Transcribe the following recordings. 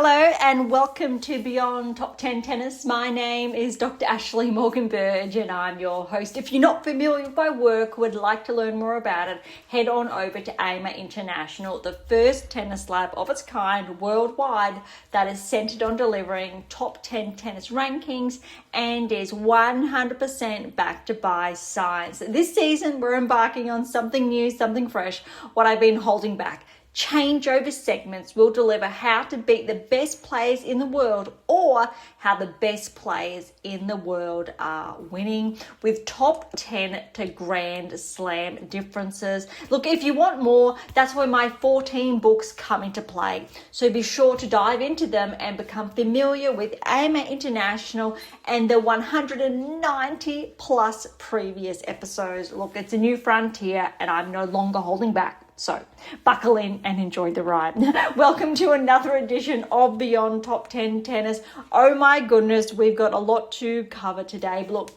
Hello and welcome to Beyond Top 10 Tennis. My name is Dr. Ashley Morgan-Berge and I'm your host. If you're not familiar with my work, would like to learn more about it, head on over to AM8 International, the first tennis lab of its kind worldwide that is centered on delivering top 10 tennis rankings and is 100% backed by science. This season, we're embarking on something new, something fresh, what I've been holding back. Changeover segments will deliver how to beat the best players in the world or how the best players in the world are winning with top 10 to Grand Slam differences. Look, if you want more, that's where my 14 books come into play. So be sure to dive into them and become familiar with AM8 International and the 190 plus previous episodes. Look, it's a new frontier and I'm no longer holding back. So buckle in and enjoy the ride. Welcome to another edition of Beyond Top 10 Tennis. Oh my goodness, we've got a lot to cover today. But look,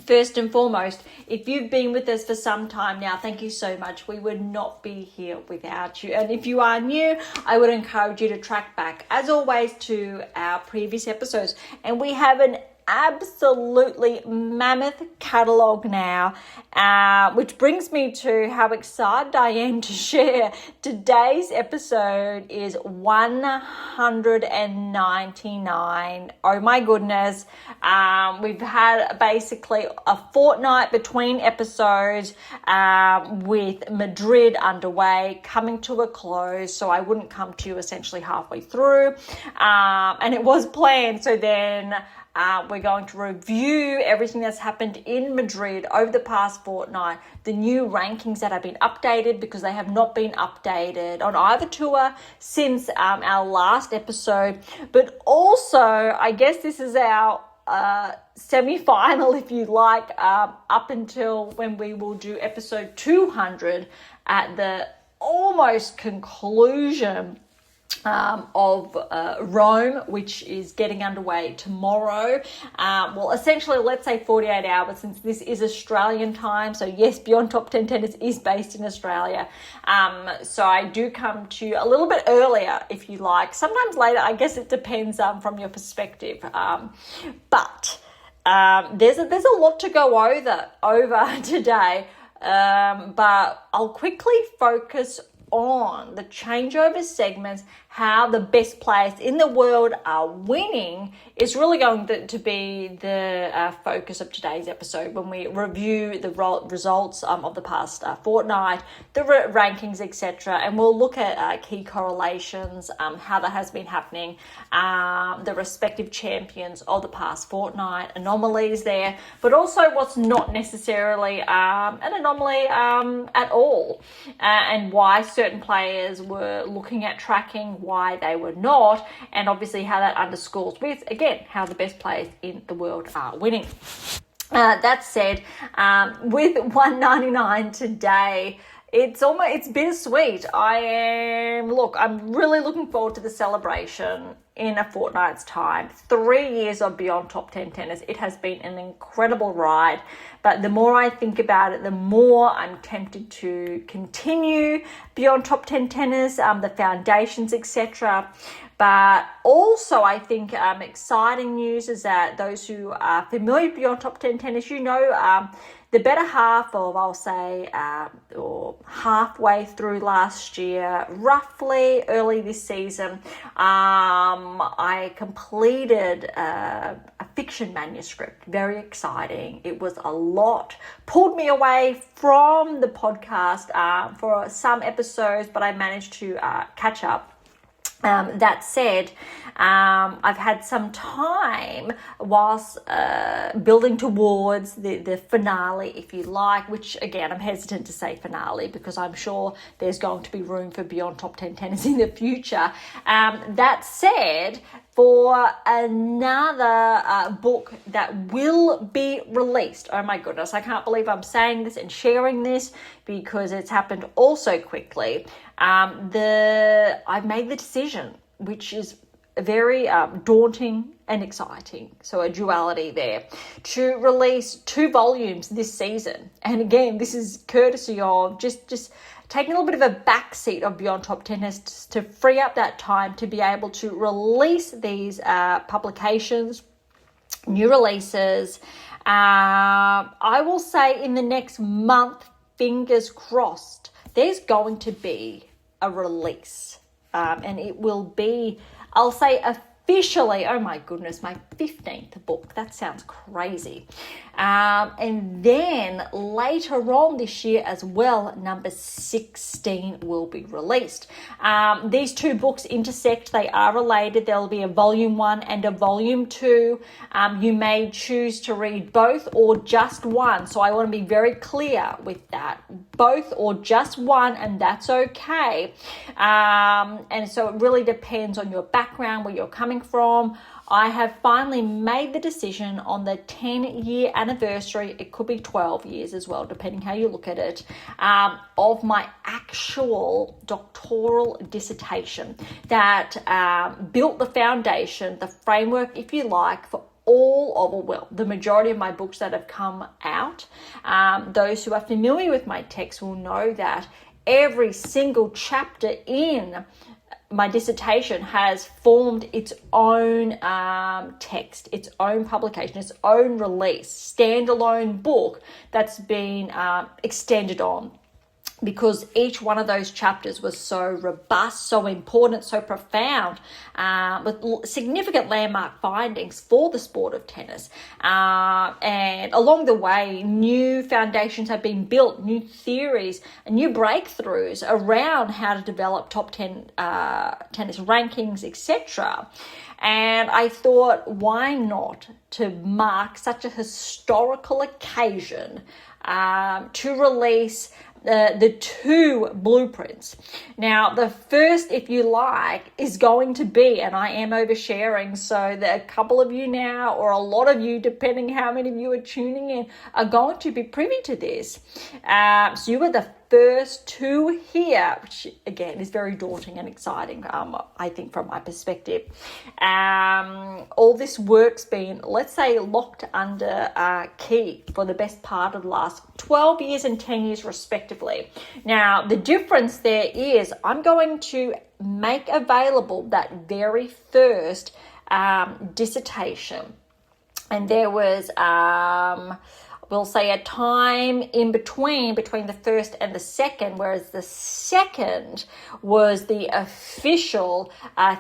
first and foremost, if you've been with us for some time now, thank you so much. We would not be here without you. And if you are new, I would encourage you to track back, as always, to our previous episodes. And we have an absolutely mammoth catalogue now, which brings me to how excited I am to share. Today's episode is 199. Oh my goodness. We've had basically a fortnight between episodes with Madrid underway, coming to a close, so I wouldn't come to you essentially halfway through. And it was planned, so then we're going to review everything that's happened in Madrid over the past fortnight, the new rankings that have been updated because they have not been updated on either tour since our last episode. But also, I guess this is our semi-final, if you like, up until when we will do episode 200 at the almost conclusion of Rome, which is getting underway tomorrow. Well, essentially, let's say 48 hours since this is Australian time. So yes, Beyond Top 10 Tennis is based in Australia. So I do come to you a little bit earlier, if you like. Sometimes later, I guess it depends from your perspective. But there's a lot to go over today. But I'll quickly focus on the changeover segments, how the best players in the world are winning is really going to be the focus of today's episode when we review the results of the past fortnight, the rankings, etc. And we'll look at key correlations, how that has been happening, the respective champions of the past fortnight, anomalies there, but also what's not necessarily an anomaly at all, and why certain players were looking at tracking, why they were not, and obviously how that underscores with, again, how the best players in the world are winning. That said, with 199 today, it's bittersweet. I'm really looking forward to the celebration in a fortnight's time. 3 years of Beyond Top 10 Tennis. It has been an incredible ride. But the more I think about it, the more I'm tempted to continue Beyond Top 10 Tennis, the foundations, etc. But also, I think exciting news is that those who are familiar with Beyond Top 10 Tennis, the better half of, I'll say, or halfway through last year, roughly early this season, I completed a fiction manuscript. Very exciting. It was a lot. Pulled me away from the podcast for some episodes, but I managed to catch up. That said, I've had some time whilst building towards the finale, if you like, which again, I'm hesitant to say finale because I'm sure there's going to be room for Beyond Top 10 Tennis in the future. That said, for another book that will be released. Oh my goodness, I can't believe I'm saying this and sharing this because it's happened all so quickly. I've made the decision, which is very daunting and exciting. So a duality there, to release 2 volumes this season. And again, this is courtesy of just taking a little bit of a backseat of Beyond Top Tennis to free up that time to be able to release these publications, new releases. I will say in the next month, fingers crossed, there's going to be a release. And it will be, I'll say officially, oh my goodness, my 15th book. That sounds crazy. And then later on this year as well, number 16 will be released. These two books intersect. They are related. There will be a volume 1 and a volume 2. You may choose to read both or just one. So I want to be very clear with that. Both or just one, and that's okay. And so it really depends on your background, where you're coming from. I have finally made the decision on the 10-year anniversary, it could be 12 years as well, depending how you look at it, of my actual doctoral dissertation that built the foundation, the framework, if you like, for the majority of my books that have come out. Those who are familiar with my text will know that every single chapter in my dissertation has formed its own text, its own publication, its own release, standalone book that's been extended on, because each one of those chapters was so robust, so important, so profound, with significant landmark findings for the sport of tennis. And along the way, new foundations have been built, new theories and new breakthroughs around how to develop top 10 tennis rankings, etc. And I thought, why not to mark such a historical occasion to release the two blueprints. Now, the first, if you like, is going to be, and I am oversharing, so that a couple of you now, or a lot of you, depending how many of you are tuning in, are going to be privy to this. So you are the first to hear, which again is very daunting and exciting, I think, from my perspective. All this work's been, let's say, locked under key for the best part of the last 12 years and 10 years respectively. Now, the difference there is I'm going to make available that very first dissertation. And there was we'll say a time in between the first and the second, whereas the second was the official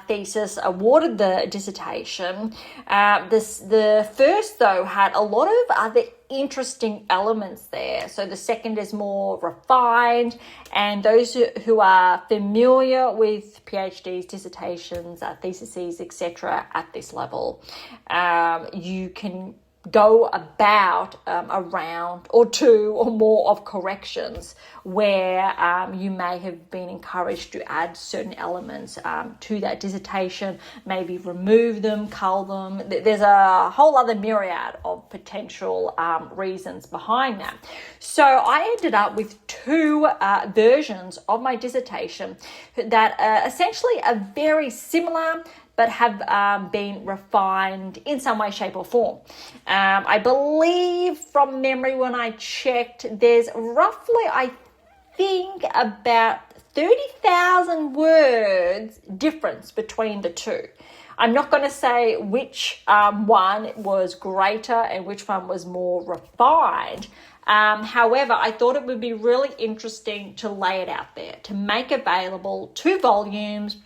thesis awarded the dissertation. The first, though, had a lot of other interesting elements there. So the second is more refined, and those who are familiar with PhDs, dissertations, theses, etc. at this level, you can go about a round or two or more of corrections where you may have been encouraged to add certain elements to that dissertation, maybe remove them, cull them. There's a whole other myriad of potential reasons behind that. So I ended up with two versions of my dissertation that essentially are very similar, but have been refined in some way, shape or form. I believe from memory when I checked, there's roughly, I think, about 30,000 words difference between the two. I'm not going to say which one was greater and which one was more refined. However, I thought it would be really interesting to lay it out there, to make available two volumes.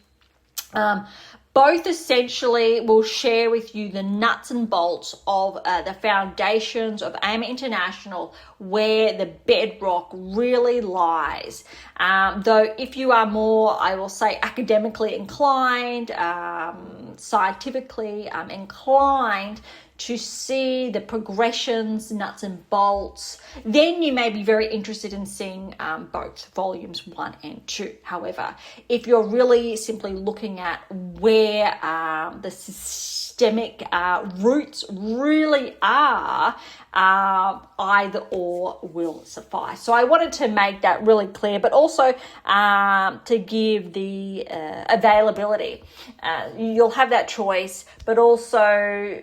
Both essentially will share with you the nuts and bolts of the foundations of AM8 International, where the bedrock really lies. Though if you are more, I will say, academically inclined, scientifically inclined to see the progressions, nuts and bolts, then you may be very interested in seeing both volumes 1 and 2. However, if you're really simply looking at where the systemic roots really are, either or will suffice. So I wanted to make that really clear, but also to give the availability. You'll have that choice, but also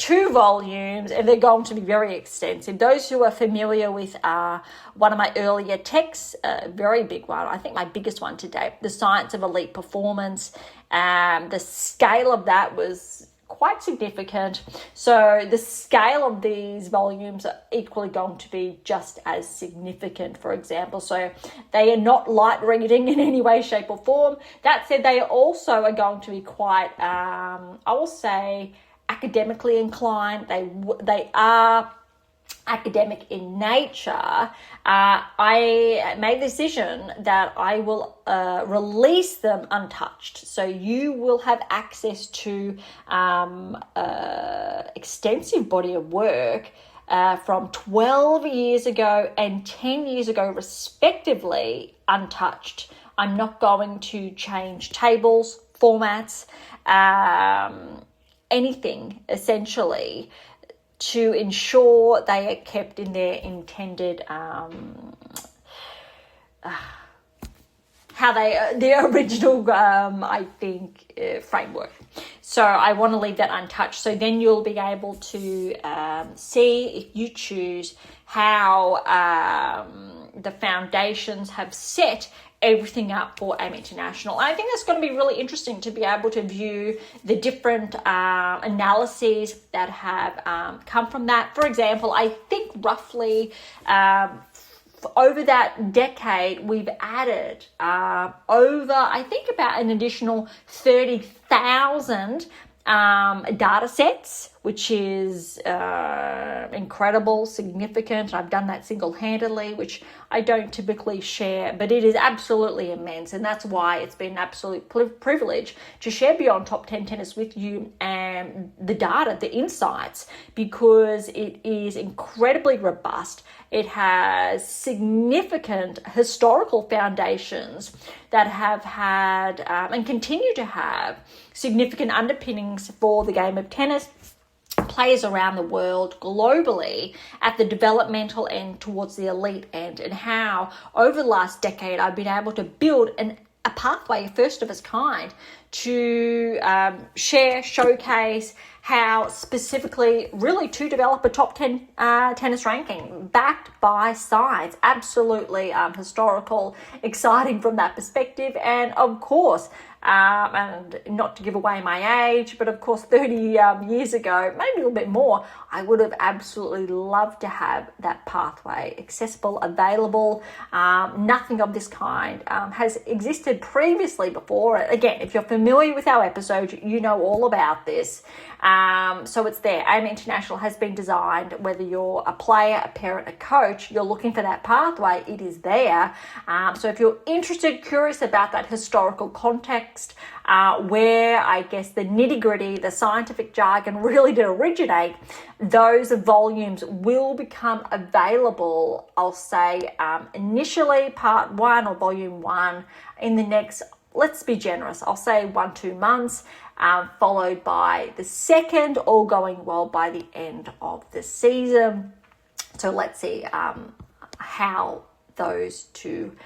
2 volumes, and they're going to be very extensive. Those who are familiar with one of my earlier texts, a very big one, I think my biggest one to date, The Science of Elite Performance, the scale of that was quite significant. So the scale of these volumes are equally going to be just as significant, for example. So they are not light reading in any way, shape or form. That said, they also are going to be quite, I will say, academically inclined. They are academic in nature. I made the decision that I will release them untouched. So you will have access to extensive body of work from 12 years ago and 10 years ago, respectively, untouched. I'm not going to change tables, formats, anything, essentially, to ensure they are kept in their intended, their original, framework. So I want to leave that untouched. So then you'll be able to see, if you choose, how the foundations have set everything up for AM8 International. I think that's going to be really interesting to be able to view the different analyses that have come from that. For example, I think roughly over that decade, we've added over, I think, about an additional 30,000 data sets, which is incredible, significant. I've done that single-handedly, which I don't typically share, but it is absolutely immense, and that's why it's been an absolute privilege to share Beyond Top 10 Tennis with you and the data, the insights, because it is incredibly robust. It has significant historical foundations that have had and continue to have significant underpinnings for the game of tennis. Players around the world globally at the developmental end towards the elite end, and how over the last decade I've been able to build a pathway, first of its kind, to share, showcase how specifically really to develop a top 10 tennis ranking backed by science. Absolutely historical, exciting from that perspective. And of course, and not to give away my age, but of course 30 years ago, maybe a little bit more, I would have absolutely loved to have that pathway accessible, available. Nothing of this kind has existed previously before. Again, if you're familiar with our episodes, you know all about this. So it's there. AM8 International has been designed, whether you're a player, a parent, a coach, you're looking for that pathway, it is there. So if you're interested, curious about that historical context, where I guess the nitty-gritty, the scientific jargon really did originate, those volumes will become available, I'll say, initially part 1 or volume 1 in the next, let's be generous, I'll say 1-2 months, followed by the second, all going well by the end of the season. So let's see how those two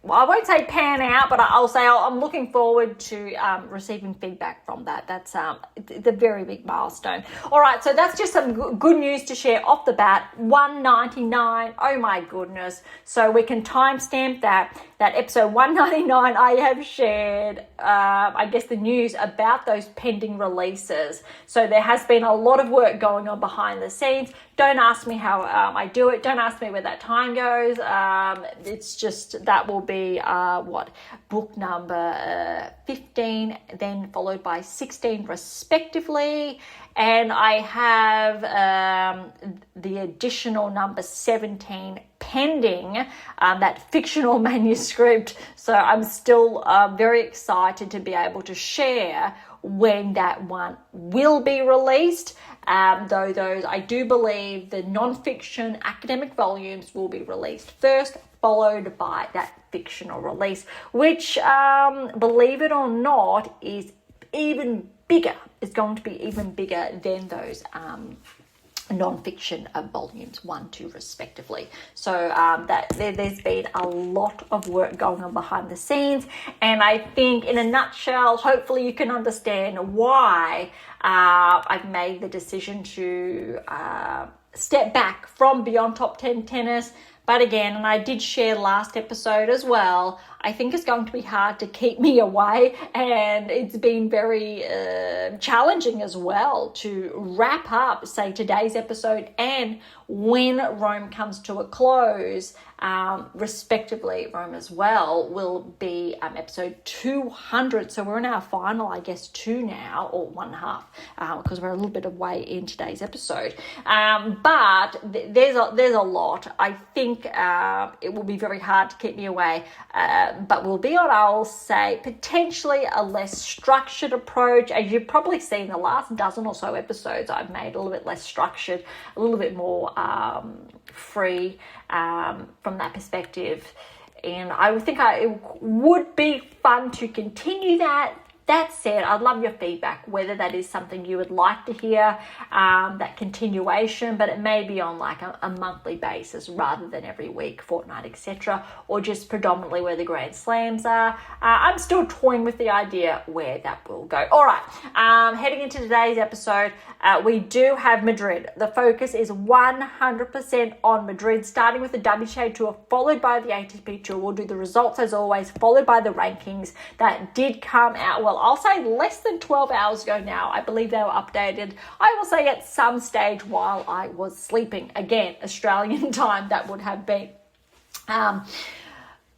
I won't say pan out, but I'll say I'm looking forward to receiving feedback from that. That's the very big milestone. All right, so that's just some good news to share off the bat. $199, oh my goodness. So we can timestamp that episode 199. I have shared, I guess, the news about those pending releases. So there has been a lot of work going on behind the scenes. Don't ask me how I do it. Don't ask me where that time goes. It's just that will be book number 15, then followed by 16 respectively. And I have the additional number 17 pending, that fictional manuscript. So I'm still very excited to be able to share when that one will be released. Though those, I do believe the non-fiction academic volumes will be released first, followed by that fictional release, which, believe it or not, is even bigger. It's going to be even bigger than those non-fiction volumes 1, 2 respectively. So there's been a lot of work going on behind the scenes, and I think in a nutshell, hopefully you can understand why I've made the decision to step back from Beyond Top 10 Tennis. But again, and I did share last episode as well, I think it's going to be hard to keep me away, and it's been very challenging as well to wrap up, say, today's episode and when Rome comes to a close, respectively. Rome as well will be episode 200. So we're in our final, I guess, 2 now, or 1.5, because we're a little bit of way in today's episode. But there's a lot. I think it will be very hard to keep me away, but we'll be on, I'll say, potentially a less structured approach. As you've probably seen the last dozen or so episodes, I've made a little bit less structured, a little bit more free from that perspective, and I would think it would be fun to continue that. That said, I'd love your feedback, whether that is something you would like to hear, that continuation, but it may be on like a monthly basis rather than every week, fortnight, etc., or just predominantly where the Grand Slams are. I'm still toying with the idea where that will go. All right, heading into today's episode, we do have Madrid. The focus is 100% on Madrid, starting with the WTA Tour, followed by the ATP Tour. We'll do the results as always, followed by the rankings that did come out, well, I'll say less than 12 hours ago now. I believe they were updated, I will say, at some stage while I was sleeping. Again, Australian time that would have been.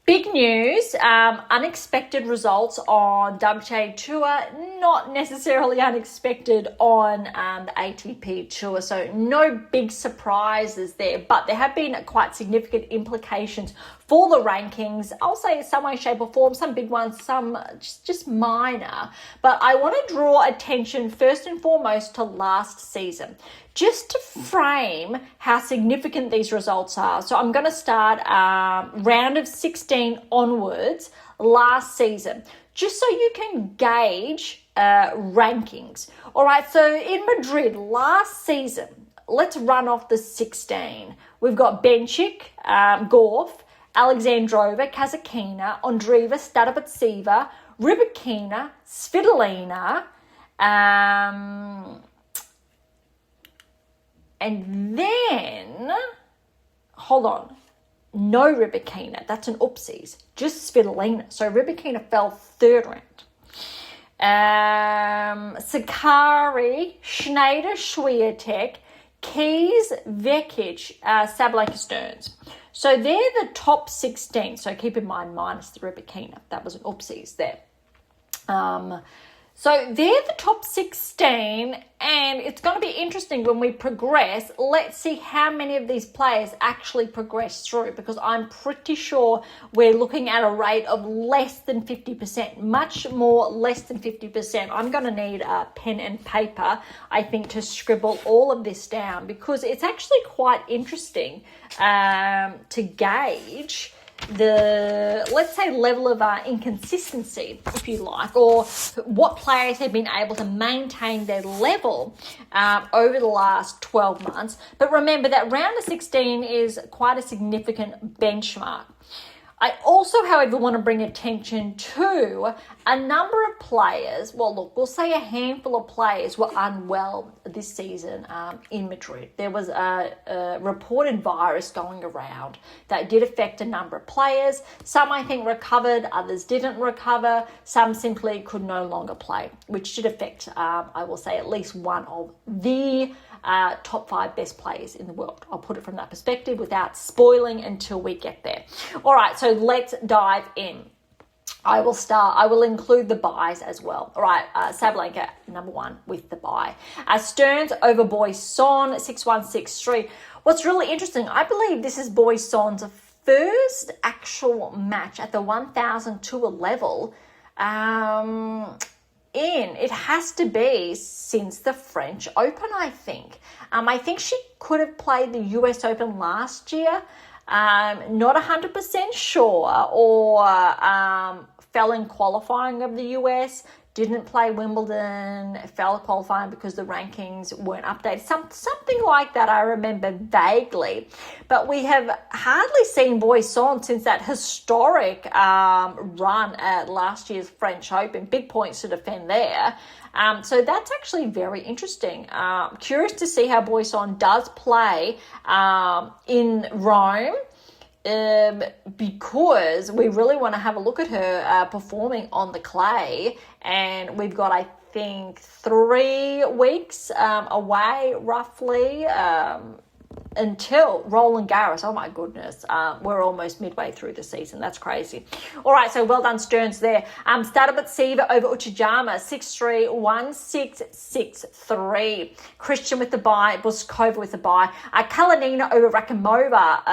Big news, unexpected results on WTA Tour, not necessarily unexpected on the ATP Tour. So no big surprises there, but there have been quite significant implications for the rankings. I'll say in some way, shape or form, some big ones, some just minor. But I want to draw attention first and foremost to last season, just to frame how significant these results are. So I'm going to start round of 16 onwards last season, just so you can gauge rankings. All right, so in Madrid last season, let's run off the 16. We've got Bencic, Gauff, Alexandrova, Kasatkina, Andreeva, Stadovitseva, Rybakina, Svitolina, and then, hold on, no Rybakina, that's an oopsies, just Svitolina. So Rybakina fell 3rd round. Sakari, Schneider, Swiatek, Keys, Vekic, Sabalenka, Stearns. So they're the top 16. So keep in mind, minus the Rybakina. That was an oopsies there. So they're the top 16, and it's going to be interesting when we progress. Let's see how many of these players actually progress through, because I'm pretty sure we're looking at a rate of less than 50%, much more less than 50%. I'm going to need a pen and paper, I think, to scribble all of this down, because it's actually quite interesting to gauge the, let's say, level of inconsistency, if you like, or what players have been able to maintain their level over the last 12 months. But remember that round of 16 is quite a significant benchmark. I also, however, want to bring attention to a number of players. Well, look, we'll say a handful of players were unwell this season in Madrid. There was a reported virus going around that did affect a number of players. Some, I think, recovered, others didn't recover. Some simply could no longer play, which did affect, I will say, at least one of the top 5 best players in the world. I'll put it from that perspective without spoiling until we get there. All right, so let's dive in. I will include the buys as well. All right, Sabalenka, number 1 with the buy. Stearns over Boisson, 6-1, 6-3. What's really interesting, I believe this is Boisson's first actual match at the 1,000 tour level. It has to be since the French Open, I think. I think she could have played the US Open last year. Not 100% sure, or fell in qualifying of the US. didn't play Wimbledon, fell qualifying because the rankings weren't updated. Something like that I remember vaguely. But we have hardly seen Boisson since that historic run at last year's French Open. Big points to defend there. So that's actually very interesting. Curious to see how Boisson does play in Rome. Because we really want to have a look at her performing on the clay, and we've got, I think, 3 weeks away roughly until Roland Garros. Oh my goodness, we're almost midway through the season. That's crazy. All right, so well done Stearns there. Stadabatseva over Uchijama, 6-3, 1-6, 6-3. Christian with the bye, Buskova with the bye. Kalinina over Rakimova,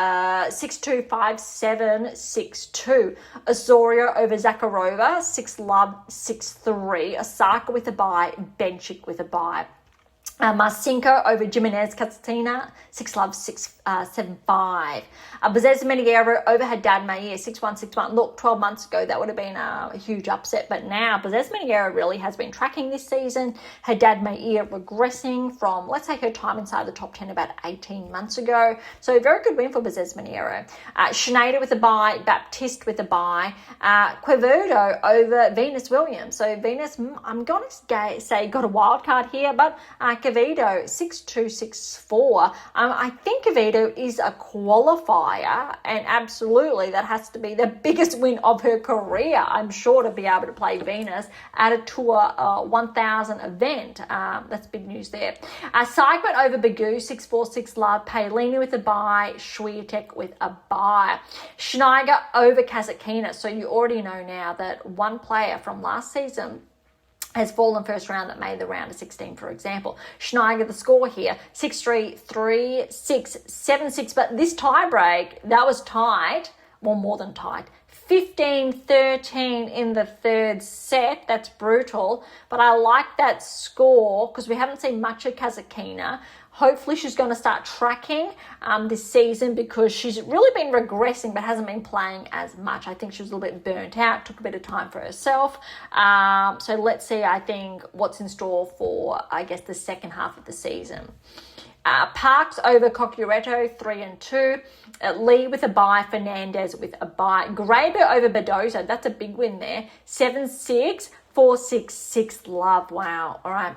6-2, 5-7, 6-2. Osorio over Zakharova, 6-love, 6-3. Osaka with the bye, Benchik with the bye. Marcinko over Jimenez Castatina, 6-love, 6-7-5. Bezes Meniero over Haddad Mayer, 6-1, 6-1. Look, 12 months ago, that would have been a huge upset. But now, Bezes Meniero really has been tracking this season. Haddad Mayer regressing from, let's say, her time inside the top 10 about 18 months ago. So, very good win for Bezes Meniero. Schneider with a bye, Baptiste with a bye. Quevedo over Venus Williams. So, Venus, I'm going to say, got a wild card here, but Quevedo, 6-2, 6-4. I think Quevedo is a qualifier, and absolutely that has to be the biggest win of her career, I'm sure, to be able to play Venus at a Tour 1000 event. That's big news there. Seigman over Bagu, 6-4, 6-love. Paolini with a bye. Swiatek with a bye. Schneider over Kasatkina. So you already know now that one player from last season has fallen first round that made the round of 16, for example. Schneider, the score here, 6-3, 3-6, 7-6. But this tie break, that was tied, well, more than tied. 15-13 in the third set. That's brutal. But I like that score because we haven't seen much of Kasatkina. Hopefully she's going to start tracking this season because she's really been regressing but hasn't been playing as much. I think she was a little bit burnt out, took a bit of time for herself. So let's see, I think, what's in store for, I guess, the second half of the season. Parks over Cocchiaretto, 3-2. Lee with a bye. Fernandez with a bye. Graber over Badoza. That's a big win there. 7-6, 4-6, 6-love. Wow. All right.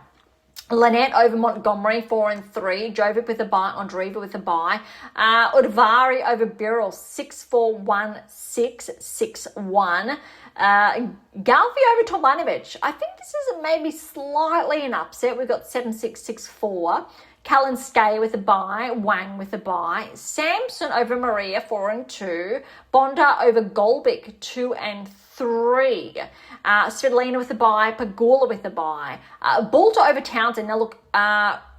Lynette over Montgomery, 4-3. Jovic with a bye. Andreeva with a bye. Udvari over Birrell, 6-4, 1-6, 6-1. Galfi over Tomljanovic. I think this is maybe slightly an upset. We've got 7-6, 6-4. Kalinskaya with a bye, Wang with a bye, Samson over Maria, 4-2, Bonda over Golbic, 2-3, Svitolina with a bye, Pagula with a bye, Bulta over Townsend. Now look,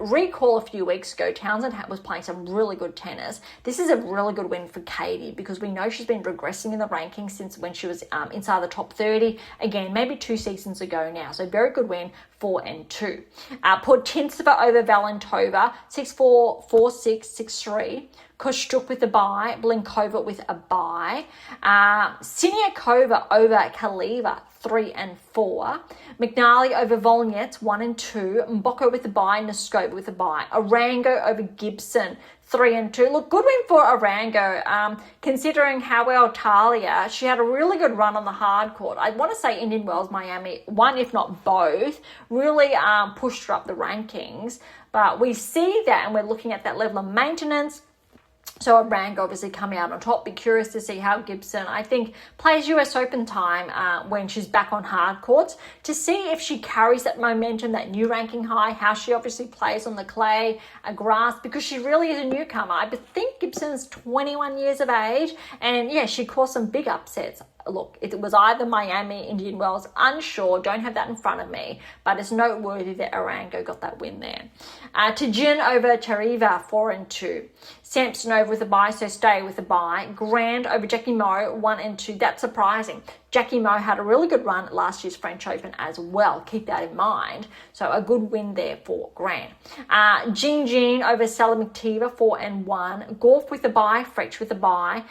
recall a few weeks ago, Townsend was playing some really good tennis. This is a really good win for Katie because we know she's been regressing in the rankings since when she was inside the top 30. Again, maybe 2 seasons ago now. So very good win, 4-2. Podtintseva over Valentova, 6-4, 4-6, 6-3. Kostyuk with a bye, Blinkova with a bye. Siniakova over Kaliva, 3-4. McNally over Volnets, 1-2. Mboko with a bye, Noskova with a bye. Arango over Gibson, 3-2. Look, good win for Arango. Considering how well Talia, she had a really good run on the hard court. I want to say Indian Wells, Miami, one if not both, really pushed her up the rankings. But we see that, and we're looking at that level of maintenance. So Arango obviously coming out on top. Be curious to see how Gibson, I think, plays US Open time when she's back on hard courts to see if she carries that momentum, that new ranking high, how she obviously plays on the clay, grass, because she really is a newcomer. I think Gibson's 21 years of age, and yeah, she caused some big upsets. Look, it was either Miami, Indian Wells, unsure, don't have that in front of me, but it's noteworthy that Arango got that win there. Tijin over Tariva, 4-2. Sampson over with a bye, so stay with a bye. Grand over Jackie Moe, 1-2. That's surprising. Jackie Moe had a really good run at last year's French Open as well. Keep that in mind. So a good win there for Grant. Jean over Salamiktiva, 4-1. Gorf with a bye. Fretch with a bye.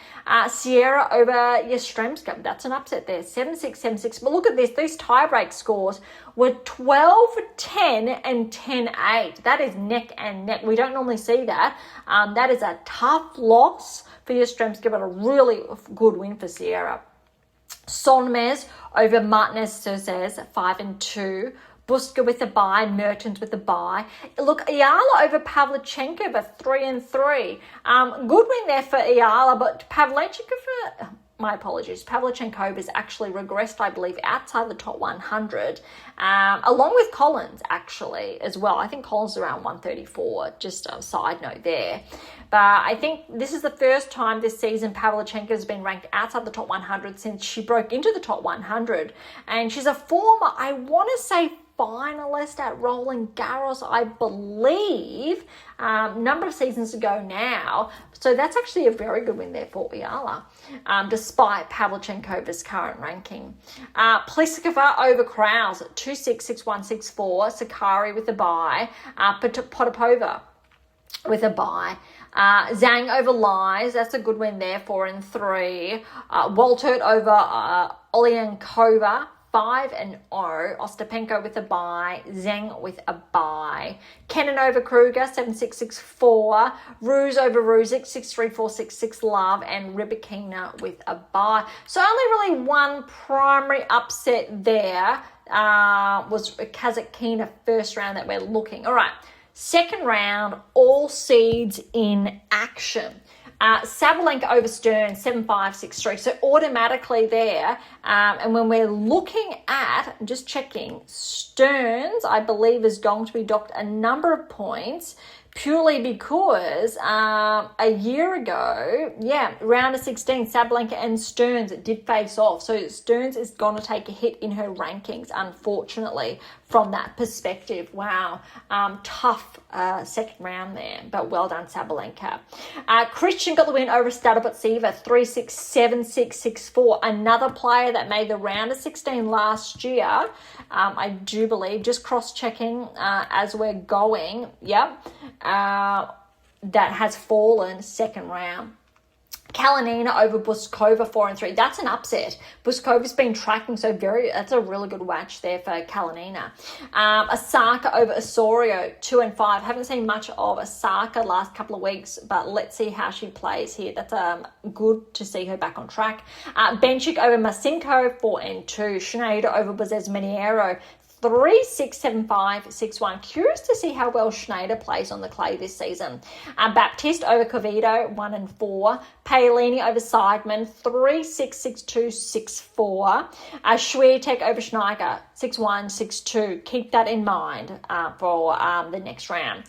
Sierra over Yastremska. That's an upset there. 7-6, 7-6. But look at this. These tiebreak scores were 12-10 and 10-8. That is neck and neck. We don't normally see that. That is a tough loss for Yastremska, but a really good win for Sierra. Solmez over Martinez Sosays, 5-2. Buska with a bye, Mertens with a bye. Look, Ayala over Pavlyuchenkova, 3-3. Good win there for Ayala, but Pavlyuchenkova, my apologies, Pavlyuchenkova's actually regressed, I believe, outside the top 100, along with Collins, actually, as well. I think Collins is around 134, just a side note there. But I think this is the first time this season Pavlyuchenko has been ranked outside the top 100 since she broke into the top 100. And she's a former, I want to say, finalist at Roland Garros, I believe, number of seasons ago now. So that's actually a very good win there for Ayala, despite Pavlyuchenkova's current ranking. Pliskova over Kraus, 2-6, 6-1, 6-4. Sakari with a bye. Potapova with a bye. Zhang over Lies, that's a good win there, 4-3. Waltert over Olyankova, 5-0. Ostapenko with a bye. Zhang with a bye. Kennan over Kruger, 7-6, 6-4. Ruse over Ruzic, 6-3, 4-6, 6 love. And Rybakina with a bye. So only really one primary upset there was Kazakhina first round that we're looking. All right, second round, all seeds in action. Sabalenka over Stern, 7-5, 6-3. So automatically there. And when we're looking at, just checking, Stearns, I believe, is going to be docked a number of points purely because a year ago, round of 16, Sabalenka and Stearns did face off. So Stearns is going to take a hit in her rankings, unfortunately, from that perspective. Wow. Tough second round there, but well done, Sabalenka. Christian got the win over Stadobot-Siva, 3-6, 7-6, 6-4. Another player that made the round of 16 last year, I do believe, just cross-checking as we're going, that has fallen second round. Kalinina over Buskova, 4-3. That's an upset. Buskova's been tracking, so that's a really good watch there for Kalinina. Osaka over Osorio, 2-5. Haven't seen much of Osaka last couple of weeks, but let's see how she plays here. That's good to see her back on track. Benchik over Masinko, 4-2. Schneider over Bozes-Meniero, 3-6, 7-5, 6-1. Curious to see how well Schneider plays on the clay this season. Baptiste over Covito, 1-4. Paolini over Seidman, 3-6, 6-2, 6-4. Swiatek over Schneider, 6-1, 6-2. Keep that in mind for the next round.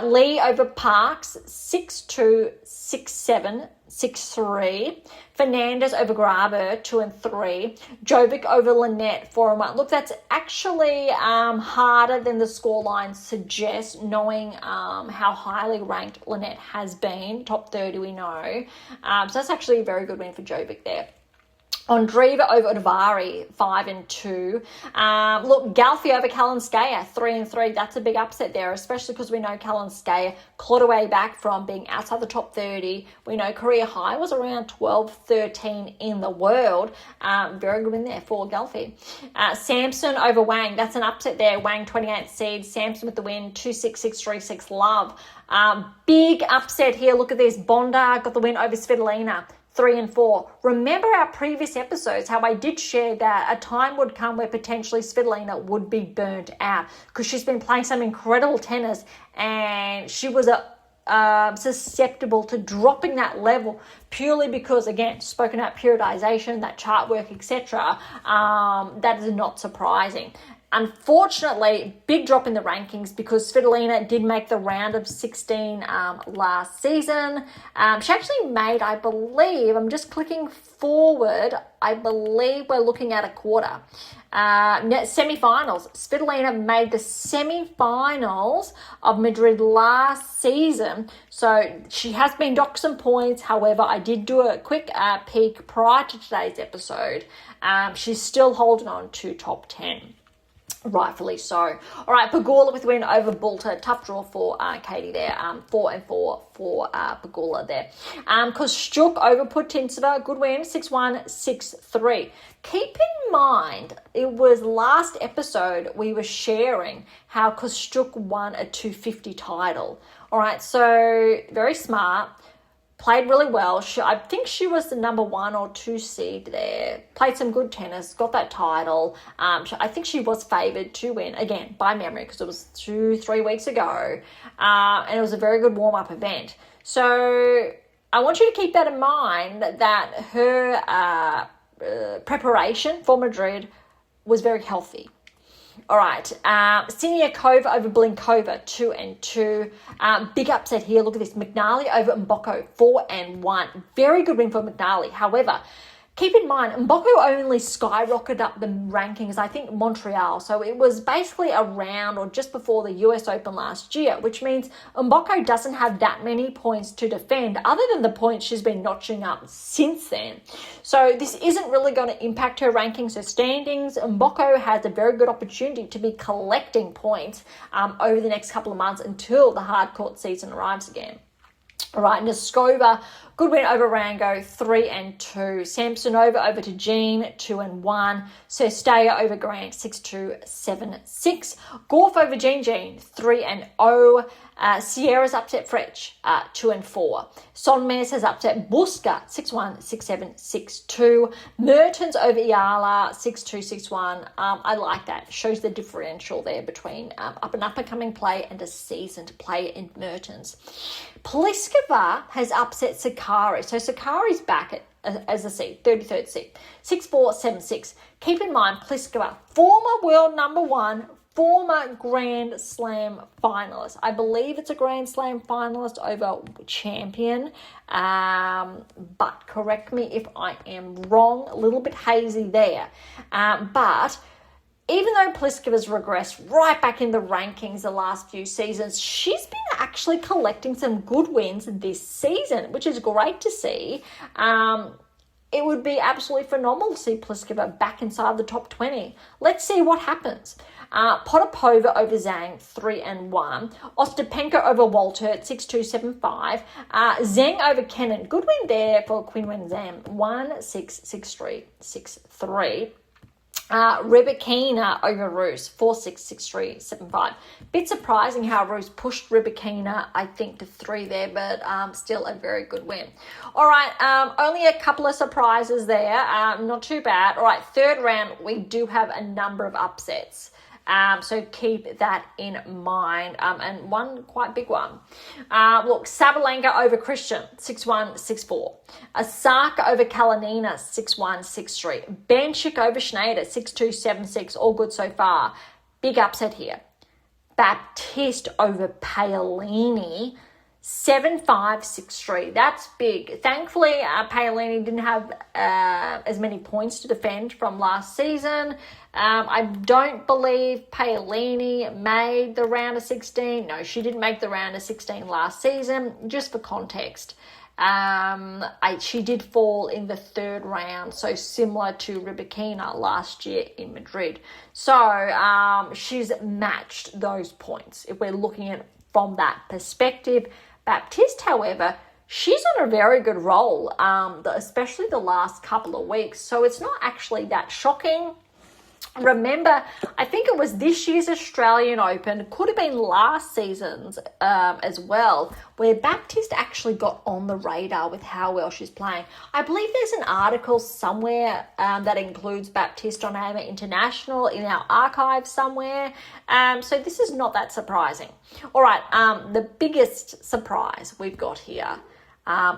Lee over Parks, 6-2, 6-7, 6-3. Fernandez over Graber, 2-3. Jovic over Lynette, 4-1. Look, that's actually harder than the scoreline suggests, knowing how highly ranked Lynette has been. Top 30, we know. So that's actually a very good win for Jovic there. Andreeva over Davari, 5-2. Look, Galfi over Kalinskaya, 3-3. That's a big upset there, especially because we know Kalinskaya clawed away back from being outside the top 30. We know career high was around 12-13 in the world. Very good win there for Galfi. Samson over Wang. That's an upset there. Wang, 28 seed. Samson with the win, 2-6, 6-3, 6 love. Big upset here. Look at this. Bondar got the win over Svitolina, 3-4. Remember our previous episodes, how I did share that a time would come where potentially Svitolina would be burnt out because she's been playing some incredible tennis and she was susceptible to dropping that level purely because, again, spoken about periodization, that chart work, etc. That is not surprising. Unfortunately, big drop in the rankings because Svitolina did make the round of 16 last season. She actually made, I believe, I'm just clicking forward, I believe we're looking at a quarter. Semi-finals. Svitolina made the semi-finals of Madrid last season. So she has been docked some points. However, I did do a quick peek prior to today's episode. She's still holding on to top 10. Rightfully so. All right, Pegula with win over Bulta. Tough draw for Katie there. 4-4 for Pegula there. Kostyuk over Putintseva. Good win. 6-1, 6-3. Keep in mind, it was last episode we were sharing how Kostyuk won a 250 title. All right, so very smart. Played really well. I think she was the number 1 or 2 seed there. Played some good tennis, got that title. I think she was favoured to win, again, by memory, because it was 2-3 weeks ago. And it was a very good warm-up event. So I want you to keep that in mind, that her preparation for Madrid was very healthy. All right, Siniakova over Blinkova, 2-2. Big upset here. Look at this. McNally over Mboko, 4-1. Very good win for McNally. However, keep in mind, Mboko only skyrocketed up the rankings, I think, Montreal. So it was basically around or just before the US Open last year, which means Mboko doesn't have that many points to defend other than the points she's been notching up since then. So this isn't really going to impact her rankings or standings. Mboko has a very good opportunity to be collecting points over the next couple of months until the hard court season arrives again. All right, Noskova, good win over Rango, 3-2. Samsonova over to Jean, 2-1. Sersteya over Grant, 6-2, 7-6. Gorf over Jean, 3-0. Sierra's upset Fretch, 2-4. Sonmes has upset Buska, 6-1, 6-7, 6-2. Mertens over Iala, 6-2, 6-1. I like that. Shows the differential there between up and up-and-coming play and a seasoned player in Mertens. Pliskova has upset Sakari. So Sakari's back as a seed, 33rd seed, 6-4, 7-6. Keep in mind, Pliskova, former world number 1, former Grand Slam finalist. I believe it's a Grand Slam finalist over champion, but correct me if I am wrong. A little bit hazy there. But even though Pliskova's regressed right back in the rankings the last few seasons, she's been actually collecting some good wins this season, which is great to see. It would be absolutely phenomenal to see Pliskova back inside the top 20. Let's see what happens. Potapova over Zhang, 3-1. Ostapenko over Walter at 6-2, 7-5. Zheng over Kenin. Good win there for Qinwen Zhang, 1-6, 6-3, 6-3. Rybakina over Rus, 4-6, 6-3, 7-5. Bit surprising how Rus pushed Rybakina, I think, to 3 there, but still a very good win. All right, only a couple of surprises there. Not too bad. All right, third round, we do have a number of upsets. So keep that in mind. And one quite big one. Look, Sabalenka over Christian, 6-1, 6-4. Osaka over Kalinina, 6-1, 6-3. Benchik over Schneider, 6-2, 7-6. All good so far. Big upset here. Baptiste over Paolini, 7-5, 6-3. That's big. Thankfully, Paolini didn't have as many points to defend from last season. I don't believe Paolini made the round of 16. No, she didn't make the round of 16 last season. Just for context, she did fall in the third round, so similar to Rybakina last year in Madrid. So she's matched those points if we're looking at from that perspective. Baptiste, however, she's on a very good roll, especially the last couple of weeks. So it's not actually that shocking. Remember, I think it was this year's Australian Open, could have been last season's as well, where Baptiste actually got on the radar with how well she's playing. I believe there's an article somewhere that includes Baptiste on AM8 International in our archive somewhere. So this is not that surprising. All right, the biggest surprise we've got here,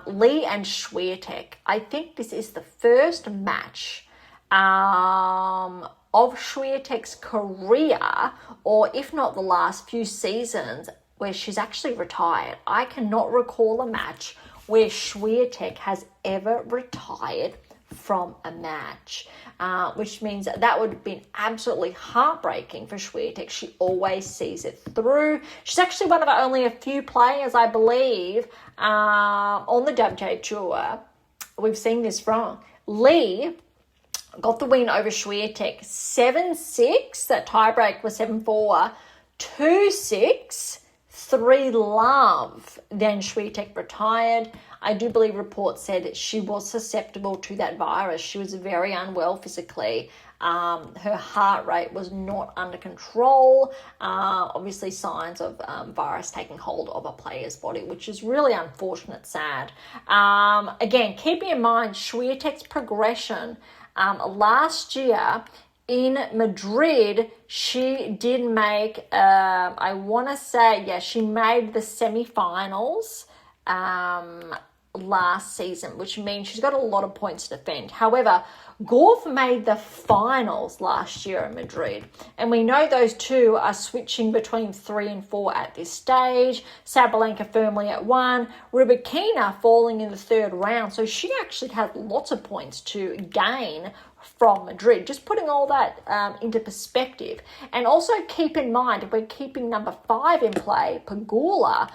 Lee and Swiatek. I think this is the first match of Swiatek's career, or if not the last few seasons, where she's actually retired. I cannot recall a match where Swiatek has ever retired from a match, which means that would have been absolutely heartbreaking for Swiatek. She always sees it through. She's actually one of only a few players, I believe, on the WTA Tour we've seen this from. Lee got the win over Swiatek 7-6. That tiebreak was 7-4, 2-6, 3-love. Then Swiatek retired. I do believe reports said she was susceptible to that virus. She was very unwell physically. Her heart rate was not under control. Obviously signs of virus taking hold of a player's body, which is really unfortunate, sad. Again, keeping in mind Swiatek's progression last year in Madrid, she did make, she made the semi-finals last season, which means she's got a lot of points to defend. However, Gauff made the finals last year in Madrid, and we know those two are switching between 3 and 4 at this stage. Sabalenka firmly at 1, Rybakina falling in the third round, so she actually has lots of points to gain from Madrid. Just putting all that into perspective. And also keep in mind, if we're keeping number 5 in play, Pegula,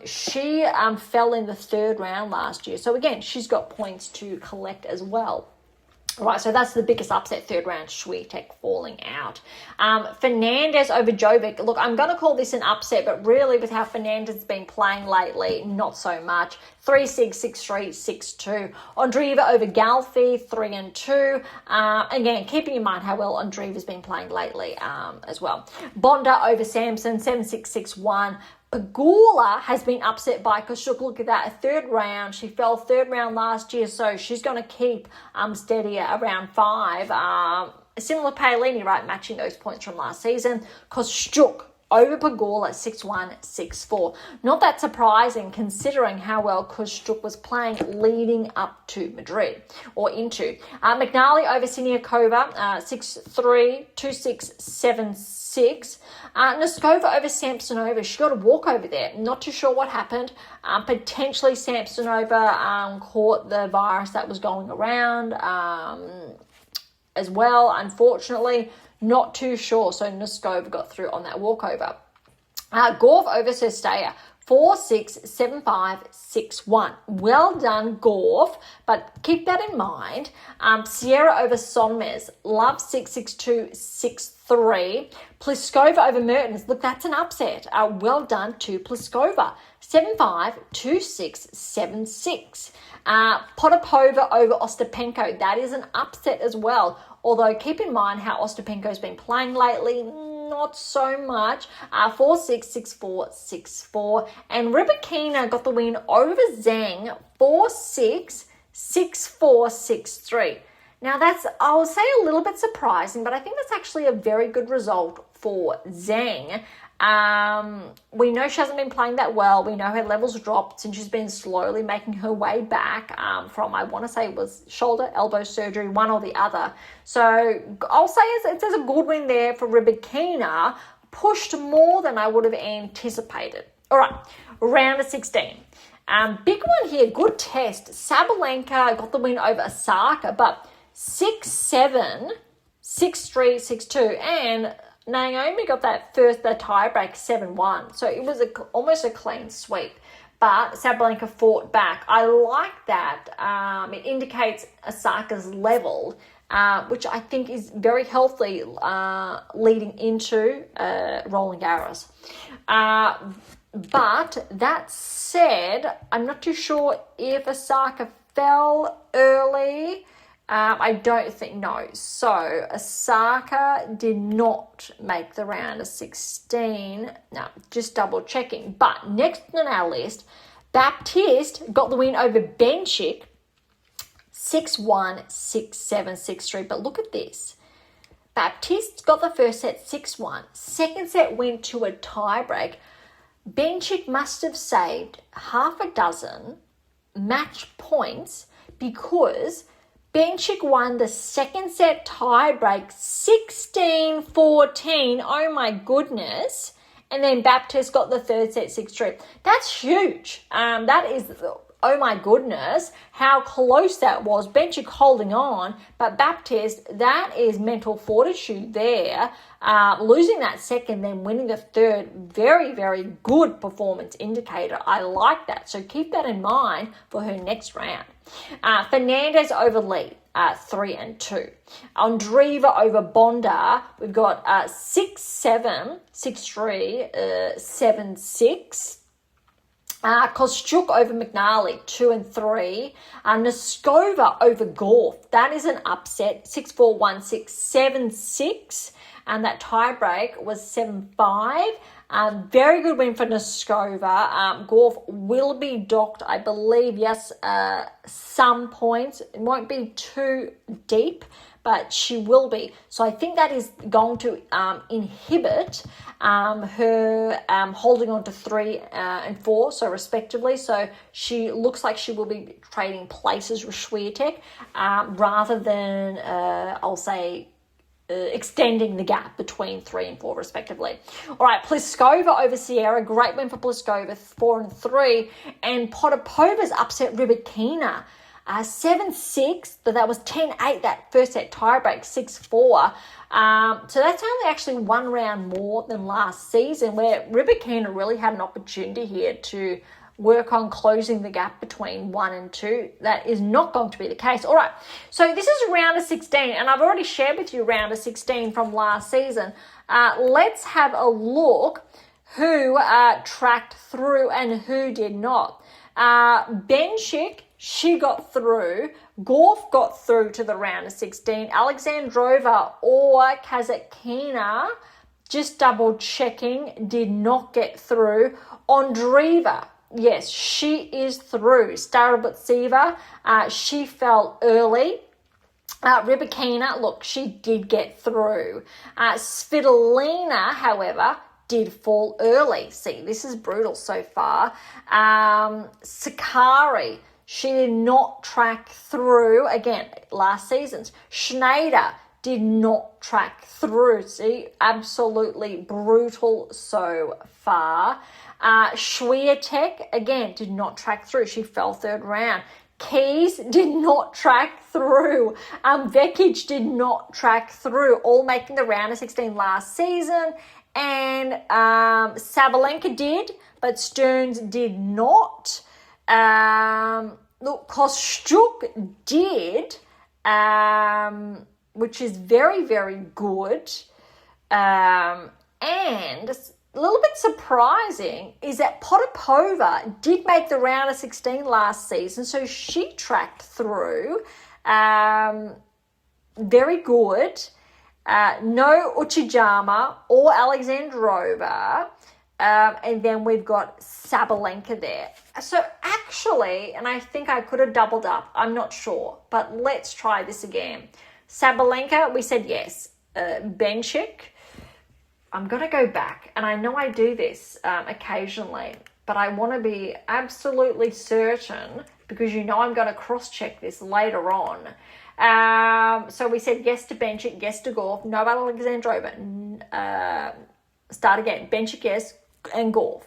she fell in the third round last year. So again, she's got points to collect as well. Right, so that's the biggest upset, third round, Swiatek falling out. Fernandez over Jovic. Look, I'm going to call this an upset, but really with how Fernandez has been playing lately, not so much. 3-6, 6-3, 6-2. Andreeva over Galfi, 3-2. Again, keeping in mind how well Andreeva's been playing lately as well. Bonda over Samson, 7-6, 6-1. Pegula has been upset by Kostyuk. Look at that, a third round. She fell third round last year, so she's going to keep steady around 5. Similar Paolini, right, matching those points from last season. Kostyuk over Pegula, 6-1, 6-4. Not that surprising considering how well Kostyuk was playing leading up to Madrid, or into. McNally over Siniakova, 6-3, 2-6, 7-6. Noskova over Samsonova. She got a walk over there. Not too sure what happened. Potentially Samsonova caught the virus that was going around as well, unfortunately. Not too sure. So Noskova got through on that walkover. Gauff over Sestaya. 4-6, 7-5, 6-1. Well done, Gauff, but keep that in mind. Sierra over Sonmez. Love 6-6-2, 6-3. Pliskova over Mertens. Look, that's an upset. Well done to Pliskova. 7-5, 2-6, 7-6. Potapova over Ostapenko. That is an upset as well. Although keep in mind how Ostapenko's been playing lately. Not so much. 4-6, 6-4, 6-4. And Rybakina got the win over Zhang. 4-6, 6-4, 6-3. Now that's, I will say, a little bit surprising, but I think that's actually a very good result for Zhang. We know she hasn't been playing that well. We know her levels dropped since she's been slowly making her way back from, I want to say it was shoulder, elbow surgery, one or the other. So I'll say it's a good win there for Rybakina, pushed more than I would have anticipated. All right, round of 16. Big one here, good test. Sabalenka got the win over Osaka, but 6-7, 6-3, 6-2, and Naomi got the tiebreak 7-1. So it was almost a clean sweep. But Sabalenka fought back. I like that. It indicates Osaka's level, which I think is very healthy leading into Roland Garros. But that said, I'm not too sure if Osaka fell early. I don't think, no. So Osaka did not make the round of 16. No, just double checking. But next on our list, Baptiste got the win over Benchik, 6-1, 6-7, 6-3. But look at this. Baptiste got the first set 6-1. Second set went to a tiebreak. Benchik must have saved half a dozen match points because Benchik won the second set tiebreak 16-14. Oh my goodness. And then Baptiste got the third set 6-3. That's huge. That is, oh my goodness, how close that was. Benchik holding on, but Baptiste, that is mental fortitude there. Losing that second, then winning the third, very, very good performance indicator. I like that. So keep that in mind for her next round. Fernandez over Lee, 3-2. Andreeva over Bonda, we've got 6-7, 6-3, 7-6. Kostyuk over McNally, 2-3. Noskova over Gauff, that is an upset, 6-4, 1-6, 7-6. And that tiebreak was 7-5. Very good win for Noskova. Gauff will be docked, I believe, yes, some points. It won't be too deep, but she will be. So I think that is going to inhibit her holding on to 3 and 4, so respectively. So she looks like she will be trading places with Swiatek rather than, I'll say, extending the gap between 3 and 4 respectively. All right, Pliskova over Sierra, great win for Pliskova, 4-3, and Potapova's upset Rybakina, 7-6, but that was 10-8 that first set tiebreak, 6-4. So that's only actually one round more than last season, where Rybakina really had an opportunity here to work on closing the gap between 1 and 2. That is not going to be the case. All right, so this is round of 16, and I've already shared with you round of 16 from last season. Let's have a look who tracked through and who did not. Benchik, she got through. Gauff got through to the round of 16. Alexandrova or Kazatkina, just double checking, did not get through. Andreeva, yes, she is through. Starabutseva, she fell early. Rybakina, look, she did get through. Svitolina, however, did fall early. See, this is brutal so far. Sakari, she did not track through. Again, last season's. Schneider did not track through. See, absolutely brutal so far. Swiatek, again, did not track through. She fell third round. Keys did not track through. Vekic did not track through, all making the round of 16 last season. And Sabalenka did, but Stearns did not. Look, Kostyuk did, which is very, very good. And a little bit surprising is that Potapova did make the round of 16 last season, so she tracked through. Very good. No Uchijama or Alexandrova. And then we've got Sabalenka there. So actually, and I think I could have doubled up, I'm not sure, but let's try this again. Sabalenka, we said yes. Benchik, I'm going to go back, and I know I do this occasionally, but I want to be absolutely certain because you know I'm going to cross-check this later on. So we said yes to Benchik, yes to Gauff, no Alexandrova. Start again. Benchik, yes, and Gauff.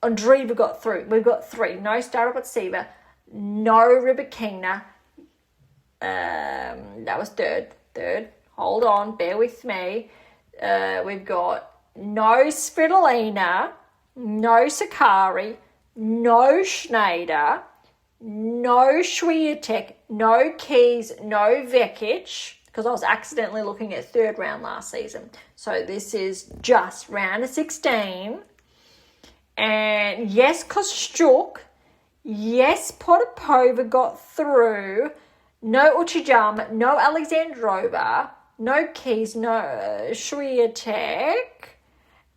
Andreeva got through. We've got 3. No Starabutseva, no Rybakina. That was third. Hold on, bear with me. We've got no Svitolina, no Sakari, no Schneider, no Swiatek, no Keys, no Vekic, because I was accidentally looking at third round last season. So this is just round of 16. And yes, Kostyuk, yes, Potapova got through. No Uchijama, no Alexandrova, no Keys, no Swiatek,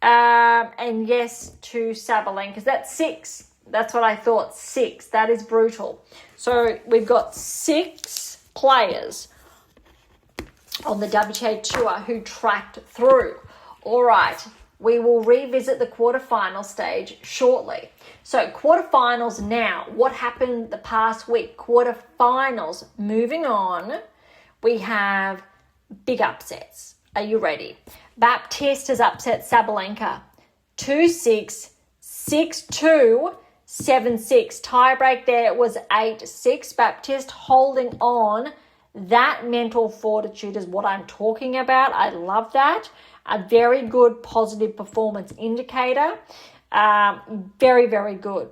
and yes to Sabalenka. That's 6. That's what I thought, 6. That is brutal. So we've got 6 players on the WTA Tour who tracked through. All right, we will revisit the quarterfinal stage shortly. So quarterfinals now, what happened the past week? Quarterfinals, moving on, we have big upsets. Are you ready? Baptiste has upset Sabalenka 2-6, 6-2, 7-6. Tiebreak there was 8-6. Baptiste holding on. That mental fortitude is what I'm talking about. I love that. A very good positive performance indicator. Very, very good.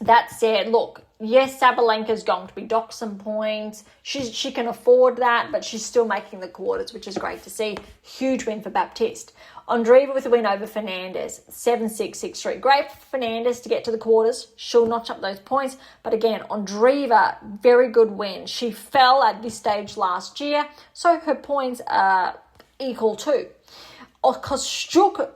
That said, look, yes, Sabalenka's going to be docked some points. She can afford that, but she's still making the quarters, which is great to see. Huge win for Baptiste. Andreeva with a win over Fernandez, 7-6, 6-3. Great for Fernandez to get to the quarters. She'll notch up those points. But again, Andreeva, very good win. She fell at this stage last year, so her points are equal too. Kostyuk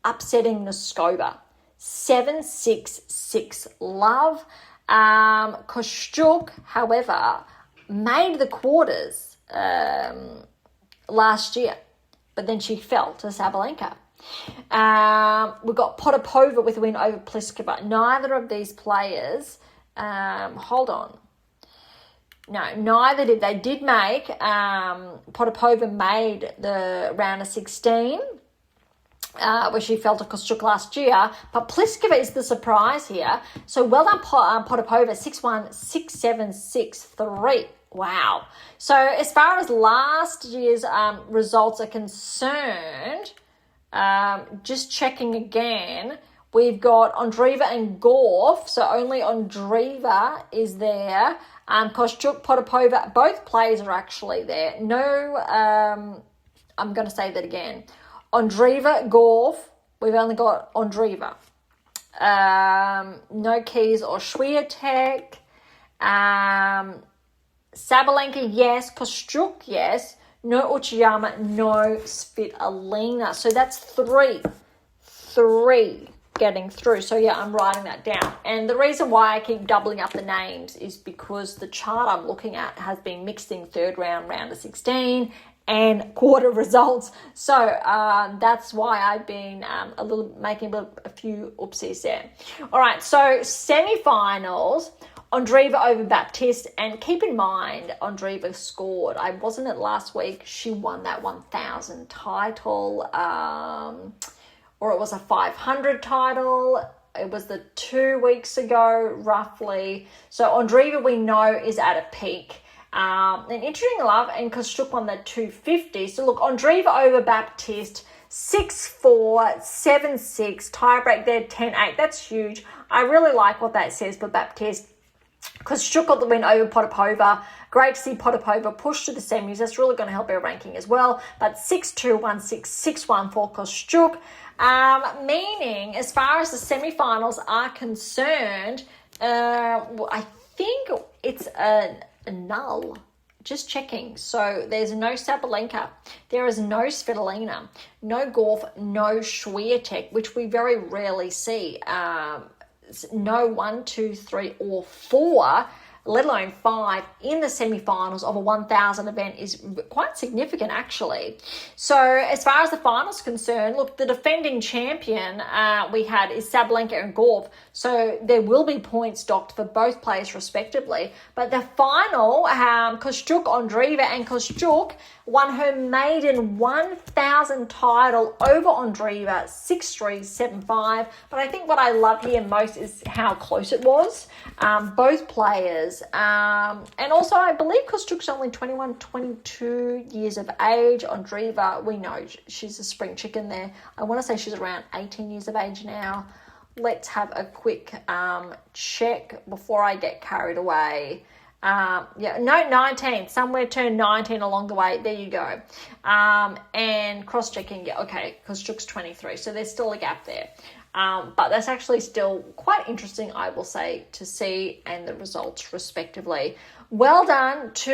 upsetting Noskova, 7-6, 6-love. Kostyuk, however, made the quarters last year, but then she fell to Sabalenka. We've got Potapova with a win over Pliskova. Neither of these players, hold on. No, neither did. They did make, Potapova made the round of 16, where she fell to Kostyuk last year. But Pliskova is the surprise here. So well done, Potapova, 6-1, 6-7, 6-3. Wow. So as far as last year's results are concerned, just checking again, we've got Andreeva and Gauff. So only Andreeva is there. Kostyuk, Potapova, both players are actually there. No, I'm going to say that again. Andreeva, Gauff, we've only got Andreeva. No Keys or Swiatek. Sabalenka, yes. Kostyuk, yes. No Uchiyama, no Svitolina. So that's three getting through. So yeah, I'm writing that down. And the reason why I keep doubling up the names is because the chart I'm looking at has been mixing third round, round of 16, and quarter results. So that's why I've been making a few oopsies there. All right, so semi-finals, Andreeva over Baptiste. And keep in mind, Andreeva scored. I wasn't at last week. She won that 1,000 title, or it was a 500 title. It was the 2 weeks ago, roughly. So Andreeva, we know, is at a peak. And interesting enough, and Kostyuk won the 250. So look, Andreeva over Baptiste, 6-4, 7-6, tiebreak there, 10-8. That's huge. I really like what that says for Baptiste. Kostyuk got the win over Potapova. Great to see Potapova push to the semis. That's really going to help her ranking as well. But 6-2, 1-6, 6-1 for Kostyuk. Meaning, as far as the semi-finals are concerned, I think it's a null. Just checking. So there's no Sabalenka. There is no Svitolina, no Gauff, no Swiatek, which we very rarely see. No 1, 2, 3, or 4, let alone 5 in the semi-finals of a 1,000 event is quite significant, actually. So as far as the finals concerned, look, the defending champion we had is Sabalenka and Gauff. So there will be points docked for both players respectively. But the final, Kostyuk, Andreeva, and Kostyuk won her maiden 1,000 title over Andreeva, 6-3, 7-5. But I think what I love here most is how close it was. Both players. And also, I believe Kostyuk's only 21, 22 years of age. Andreeva, we know she's a spring chicken there. I want to say she's around 18 years of age now. Let's have a quick check before I get carried away. 19. Somewhere turned 19 along the way. There you go. And cross-checking, yeah, okay, Kostyuk's 23. So there's still a gap there. But that's actually still quite interesting, I will say, to see, and the results respectively. Well done to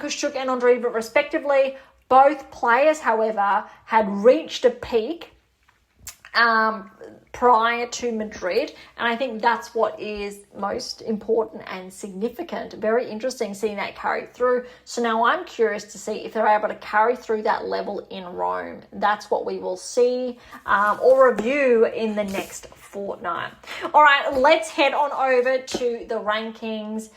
Kostyuk and Andreeva respectively. Both players, however, had reached a peak. prior to Madrid. And I think that's what is most important and significant. Very interesting seeing that carry through. So now I'm curious to see if they're able to carry through that level in Rome. That's what we will see or review in the next fortnight. All right, let's head on over to the rankings.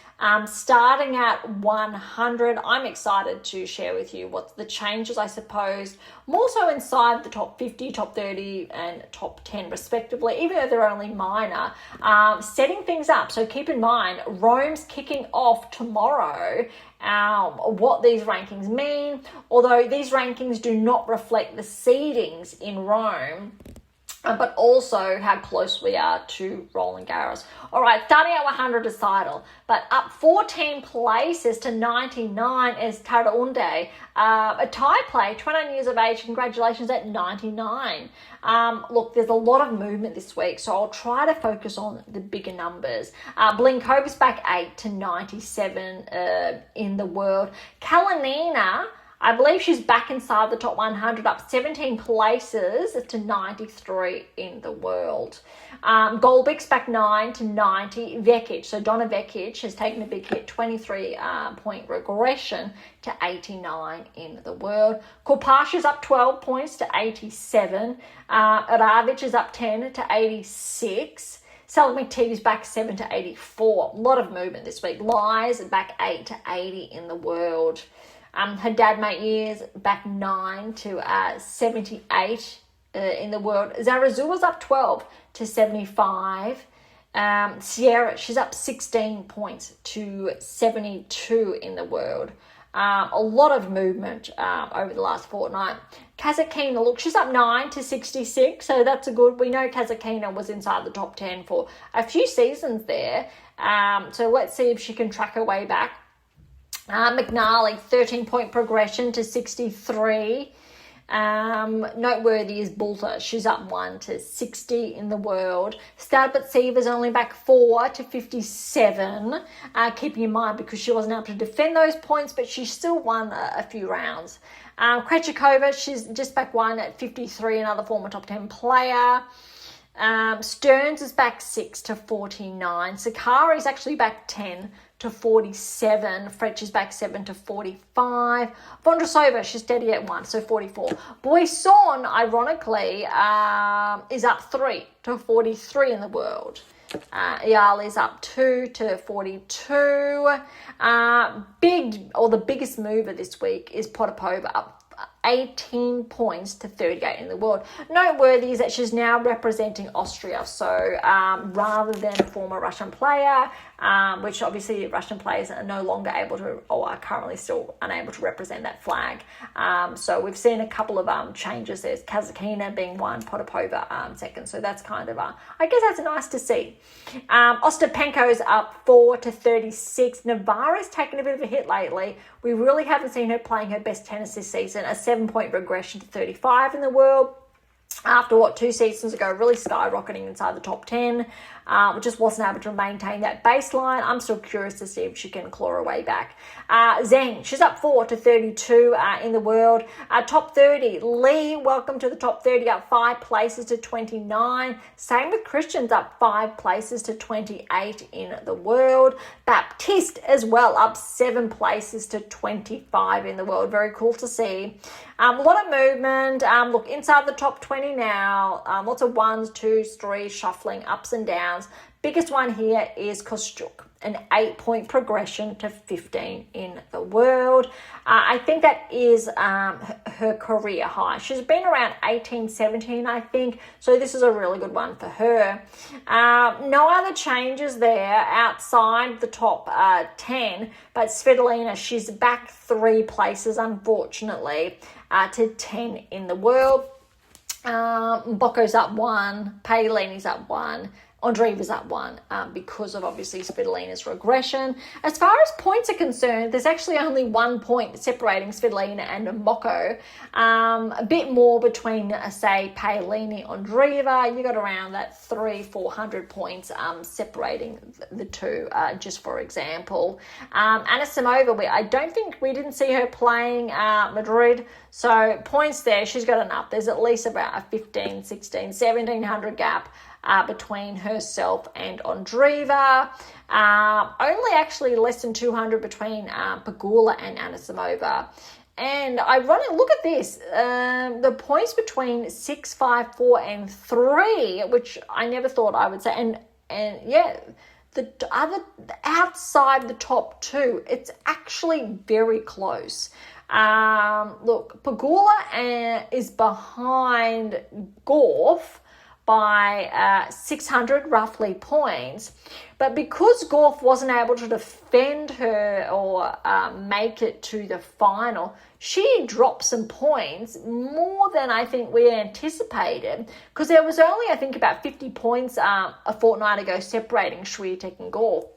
Starting at 100, I'm excited to share with you what's the changes, I suppose, more so inside the top 50, top 30, and top 10 respectively, even though they're only minor, setting things up. So keep in mind, Rome's kicking off tomorrow. What these rankings mean, although these rankings do not reflect the seedings in Rome, but also how close we are to Roland Garros. All right, starting at 100 is Seidel, but up 14 places to 99 is Taraunde. A tie play, 29 years of age, congratulations at 99. Look, there's a lot of movement this week, so I'll try to focus on the bigger numbers. Blinkova's back 8 to 97 in the world. Kalinina, I believe she's back inside the top 100, up 17 places to 93 in the world. Golbik's back 9 to 90. Vekic, so Donna Vekic has taken a big hit, 23-point regression to 89 in the world. Korpasha's up 12 points to 87. Aravic is up 10 to 86. Selak McTeague's back 7 to 84. A lot of movement this week. Lies back 8 to 80 in the world. Her dad, mate, years back 9 to 78 in the world. Zarazua's up 12 to 75. Sierra, she's up 16 points to 72 in the world. A lot of movement over the last fortnight. Kasatkina, look, she's up 9 to 66, so that's a good. We know Kasatkina was inside the top 10 for a few seasons there. So let's see if she can track her way back. McNally, 13-point progression to 63. Noteworthy is Bulter. She's up 1 to 60 in the world. Stadbitsieva's only back 4 to 57. Keeping in mind because she wasn't able to defend those points, but she still won a few rounds. Krejcikova, she's just back 1 at 53, another former top 10 player. Stearns is back 6 to 49. Sakari's actually back 10 to 47. Fretch is back 7 to 45. Vondrasova, she's steady at 1, so 44. Boisson, ironically, is up 3 to 43 in the world. Eyal is up 2 to 42. The biggest mover this week is Potapova, up 18 points to 38 in the world. Noteworthy is that she's now representing Austria, so rather than a former Russian player, which obviously Russian players are no longer able to, or are currently still unable to represent that flag. So we've seen a couple of changes. There's Kasatkina being one, Potapova second, so that's kind of, I guess that's nice to see. Ostapenko's up 4 to 36. Navarro's taken a bit of a hit lately. We really haven't seen her playing her best tennis this season. A 7-point regression to 35 in the world. After 2 seasons ago, really skyrocketing inside the top 10. Just wasn't able to maintain that baseline. I'm still curious to see if she can claw her way back. Zheng, she's up 4 to 32 in the world. Top 30, Lee, welcome to the top 30, up 5 places to 29. Same with Christians, up 5 places to 28 in the world. Baptiste as well, up 7 places to 25 in the world. Very cool to see. A lot of movement. Look, inside the top 20 now. Lots of 1s, 2s, 3s, shuffling, ups and downs. Biggest one here is Kostyuk, an 8-point progression to 15 in the world. I think that is her career high. She's been around 18, 17, I think. So this is a really good one for her. No other changes there outside the top 10. But Svitolina, she's back 3 places, unfortunately, to 10 in the world. Bocco's up 1. Paolini's up 1. Andreeva's up 1 because of obviously Svitolina's regression. As far as points are concerned, there's actually only 1 point separating Svitolina and Bocco. A bit more between, say, Paolini, Andreeva. You got around that 300-400 points separating the two, just for example. Anisimova, I don't think we didn't see her playing Madrid, So points there, she's got enough. There's at least about a 15, 16, 1700 gap between herself and Andreeva. Only actually less than 200 between Pegula and Anisimova. And ironic, look at this, the points between 6, 5, 4, and 3, which I never thought I would say. And yeah, the other outside the top 2, it's actually very close. Look, Pegula is behind Gauff by 600 roughly points, but because Gauff wasn't able to defend her or make it to the final, she dropped some points, more than I think we anticipated, because there was only, I think, about 50 points a fortnight ago separating Swiatek and Gauff.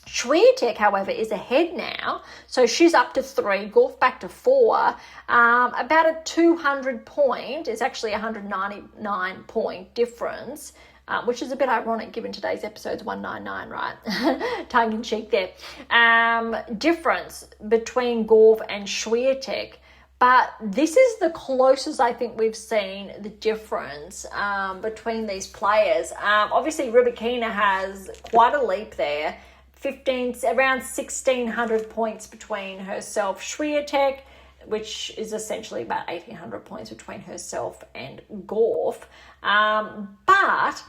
Swiatek, however, is ahead now, so she's up to 3, Gauff back to 4, about a 200 point, it's actually a 199 point difference, which is a bit ironic given today's episode's 199, right? Tongue in cheek there. Difference between Gauff and Swiatek. But this is the closest I think we've seen the difference between these players. Obviously, Rybakina has quite a leap there. Around 1,600 points between herself, Swiatek, which is essentially about 1,800 points between herself and Gauff. But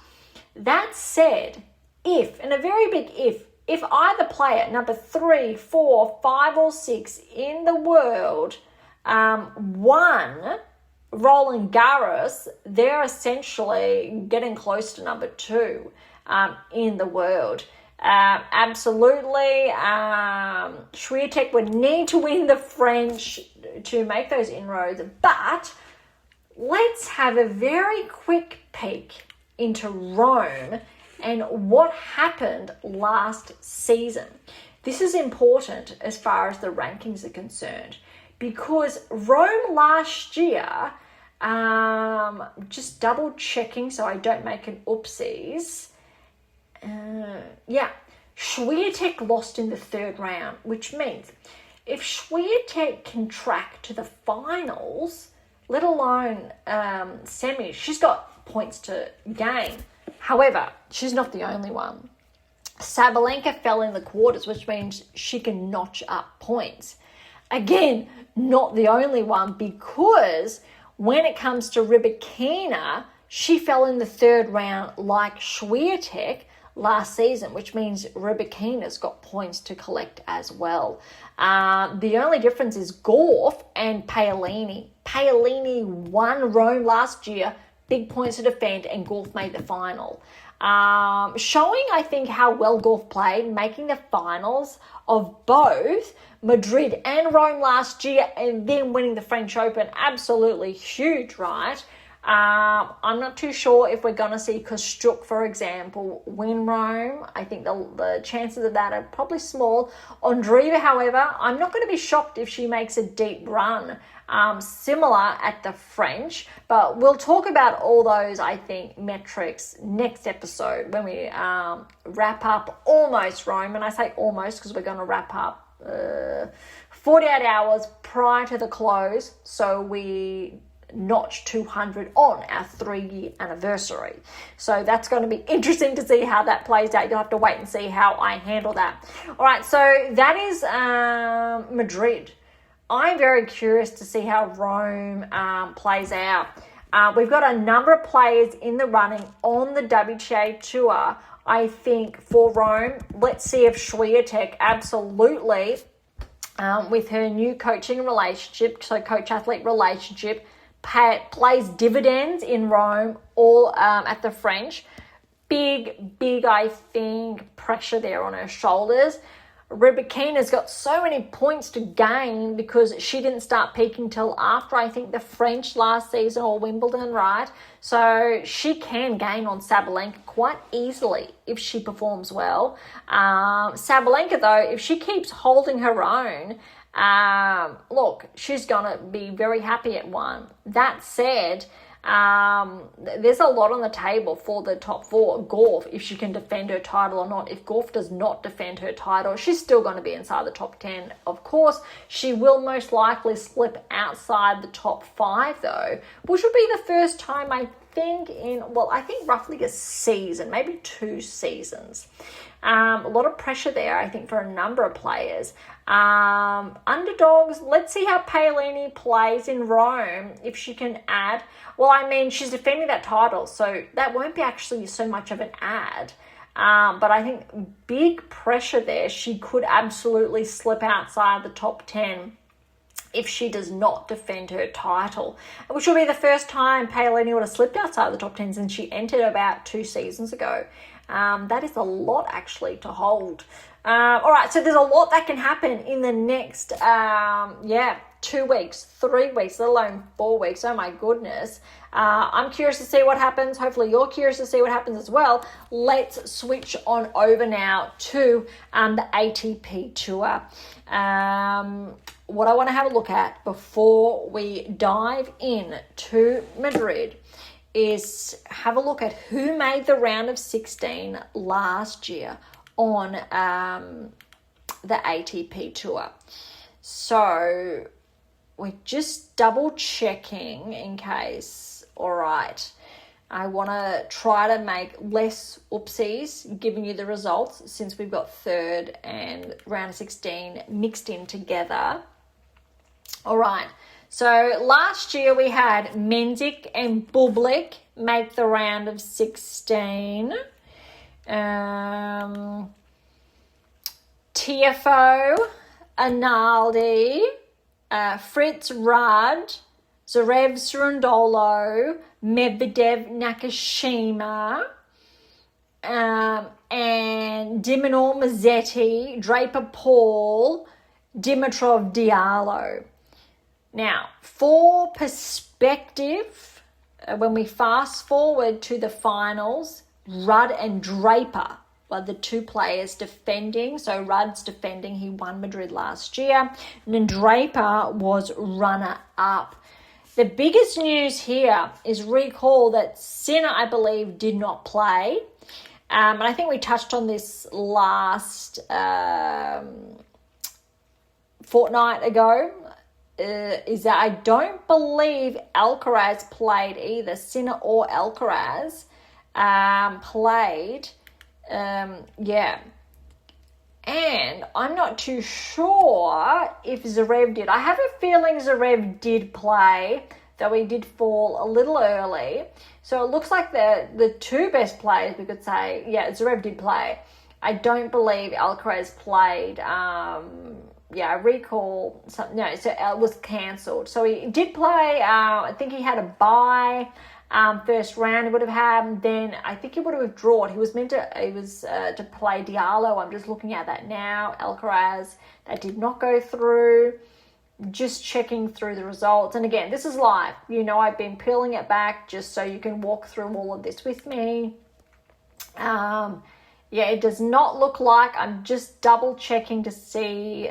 that said, if either player, number 3, 4, 5, or 6 in the world, won Roland Garros, they're essentially getting close to number 2 in the world. Absolutely. Swiatek would need to win the French to make those inroads, but let's have a very quick peek into Rome and what happened last season. This is important as far as the rankings are concerned, because Rome last year, just double checking so I don't make an oopsies. Swiatek lost in the 3rd round, which means if Swiatek can track to the finals, let alone semis, she's got points to gain. However, she's not the only one. Sabalenka fell in the quarters, which means she can notch up points. Again, not the only one, because when it comes to Rybakina, she fell in the 3rd round like Swiatek last season, which means Rybakina's got points to collect as well. The only difference is Gauff and Paolini. Paolini won Rome last year, big points to defend, and Gauff made the final. Showing, I think, how well Gauff played, making the finals of both Madrid and Rome last year, and then winning the French Open. Absolutely huge, right? I'm not too sure if we're going to see Kostyuk, for example, win Rome. I think the chances of that are probably small. Andreeva, however, I'm not going to be shocked if she makes a deep run, similar at the French. But we'll talk about all those, I think, metrics next episode when we wrap up almost Rome. And I say almost because we're going to wrap up 48 hours prior to the close. So we notch 200 on our 3-year anniversary. So that's going to be interesting to see how that plays out. You'll have to wait and see how I handle that. All right, so that is Madrid. I'm very curious to see how Rome plays out. We've got a number of players in the running on the WTA Tour. I think for Rome, let's see if Swiatek absolutely, with her new coaching relationship, so coach-athlete relationship, plays dividends in Rome or at the French. Big, I think, pressure there on her shoulders. Rybakina's got so many points to gain because she didn't start peaking till after, I think, the French last season or Wimbledon, right? So she can gain on Sabalenka quite easily if she performs well. Sabalenka, though, if she keeps holding her own, look, she's going to be very happy at 1. That said, There's a lot on the table for the top four. Gauff, if she can defend her title or not. If Gauff does not defend her title, she's still going to be inside the top 10. Of course, she will most likely slip outside the top 5 though, which would be the first time I think roughly a season, maybe 2 seasons. A lot of pressure there, I think, for a number of players. Underdogs, let's see how Paolini plays in Rome, if she can add. Well, I mean, she's defending that title, so that won't be actually so much of an add. But I think big pressure there. She could absolutely slip outside the top 10 if she does not defend her title, which will be the first time Paolini would have slipped outside the top 10 since she entered about 2 seasons ago. That is a lot actually to hold. All right, so there's a lot that can happen in the next 2 weeks, 3 weeks, let alone 4 weeks. Oh my goodness. I'm curious to see what happens. Hopefully you're curious to see what happens as well. Let's switch on over now to the ATP Tour. What I want to have a look at before we dive in to Madrid is have a look at who made the round of 16 last year on the ATP Tour. So we're just double checking in case. All right. I want to try to make less oopsies giving you the results since we've got third and round of 16 mixed in together. All right. So last year we had Menzies and Bublik make the round of 16. Tiafoe, Analdi, Fritz Rudd, Zverev Cerundolo, Medvedev Nakashima, and Dimonor Mazzetti, Draper Paul, Dimitrov Diallo. Now, for perspective, when we fast forward to the finals, Rudd and Draper were the 2 players defending. So Rudd's defending, he won Madrid last year, and then Draper was runner-up. The biggest news here is recall that Sinner, I believe, did not play. And I think we touched on this last fortnight ago. Is that I don't believe Alcaraz played either. Sinner or Alcaraz played. And I'm not too sure if Zverev did. I have a feeling Zverev did play, though he did fall a little early. So it looks like the 2 best players, we could say, Zverev did play. I don't believe Alcaraz played. I recall something. No, so it was cancelled. So he did play. I think he had a bye. First round he would have had. Then I think he would have withdrawn. He was to play Diallo. I'm just looking at that now. Alcaraz, that did not go through. Just checking through the results. And again, this is live. You know, I've been peeling it back just so you can walk through all of this with me. It does not look like. I'm just double checking to see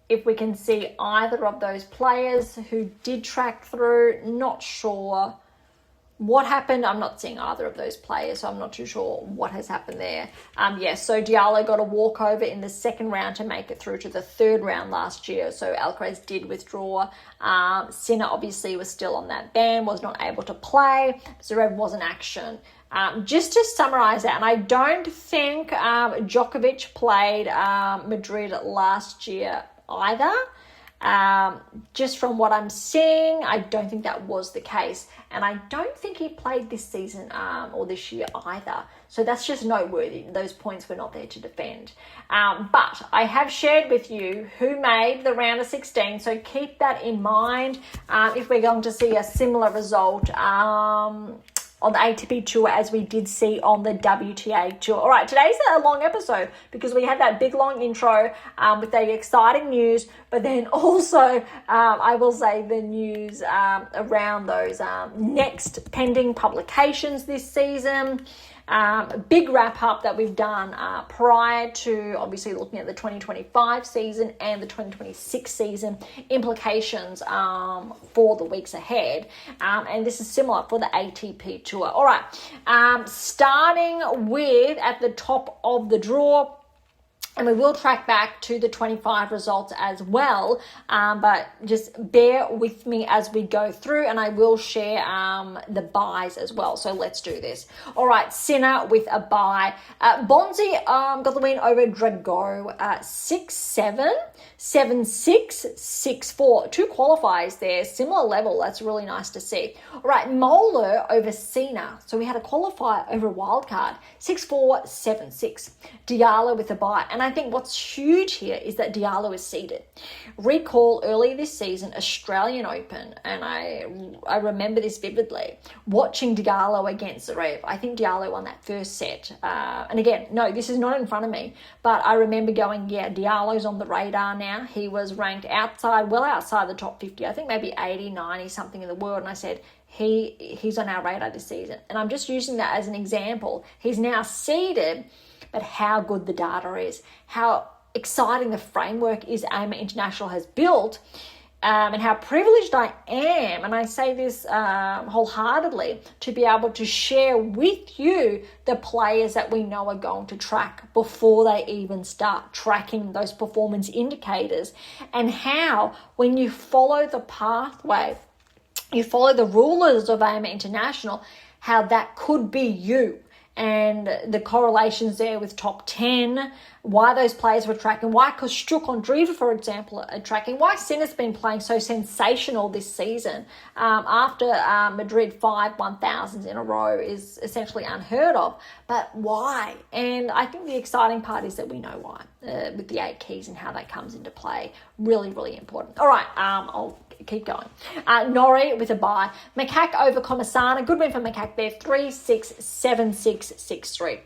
if we can see either of those players who did track through. Not sure what happened. I'm not seeing either of those players, so I'm not too sure what has happened there. So Diallo got a walkover in the second round to make it through to the third round last year. So Alcaraz did withdraw. Sinner obviously was still on that ban, was not able to play. Zverev was in action. Just to summarise that, and I don't think Djokovic played Madrid last year either. Just from what I'm seeing, I don't think that was the case. And I don't think he played this season or this year either. So that's just noteworthy. Those points were not there to defend. But I have shared with you who made the round of 16. So keep that in mind if we're going to see a similar result on the ATP Tour as we did see on the WTA Tour. All right, today's a long episode because we had that big long intro with the exciting news, but then also I will say the news around those next pending publications this season. Big wrap up that we've done prior to obviously looking at the 2025 season and the 2026 season implications for the weeks ahead. And this is similar for the ATP Tour. All right, starting with at the top of the draw. And we will track back to the 25 results as well, but just bear with me as we go through, and I will share the buys as well. So let's do this. All right, Sinner with a buy. Bonzi got the win over Drago, 6-7, 7-6, 6-4. 2 qualifiers there, similar level. That's really nice to see. All right, Moeller over Cena. So we had a qualifier over a wildcard, 6-4, 7-6. Diallo with a buy. And I think what's huge here is that Diallo is seeded. Recall earlier this season, Australian Open, and I remember this vividly, watching Diallo against Zverev. I think Diallo won that first set. And again, no, this is not in front of me, but I remember going, yeah, Diallo's on the radar now. He was ranked well outside the top 50, I think maybe 80, 90, something in the world. And I said, he's on our radar this season. And I'm just using that as an example. He's now seeded, but how good the data is, how exciting the framework is AM8 International has built, and how privileged I am, and I say this wholeheartedly, to be able to share with you the players that we know are going to track before they even start tracking those performance indicators, and how when you follow the pathway, you follow the rulers of AM8 International, how that could be you. And the correlations there with top 10, why those players were tracking, why Kostyuk, Andreeva, for example, are tracking, why Sinner's been playing so sensational this season after Madrid 5 1000s in a row is essentially unheard of. But why? And I think the exciting part is that we know why with the 8 keys and how that comes into play. Really, really important. All right, I'll keep going. Norrie with a buy. Makak over Comasana. Good win for Makak there. 3-6, 7-6, 6-3.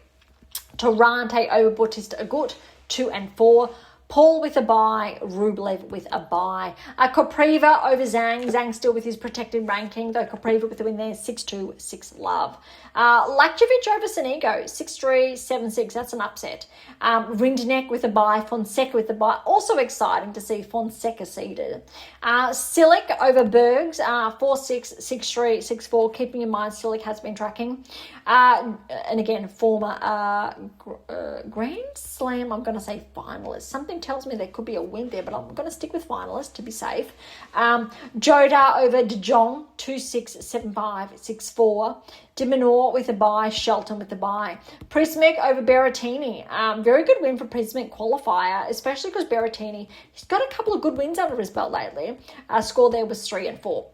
Torrante over Bautista Agut. 2-4. Paul with a buy, Rublev with a buy. Kopriva over Zhang. Zhang still with his protected ranking, though Kopriva with the win there, 6-2, 6-love. Lakjovic over Sonigo, 6-3, 7-6. That's an upset. Rindenek with a buy, Fonseca with a buy. Also exciting to see Fonseca seeded. Silic over Bergs, 4-6, 6-3, 6-4. Keeping in mind Silic has been tracking. And again, former Grand Slam, I'm going to say finalist. Something tells me there could be a win there, but I'm going to stick with finalist to be safe. Joda over De Jong, 2-6, 7-5, 6-4. De Minaur with a buy, Shelton with a buy. Prismic over Berrettini. Very good win for Prismic qualifier, especially because Berrettini, he's got a couple of good wins under his belt lately. Score there was 3-4.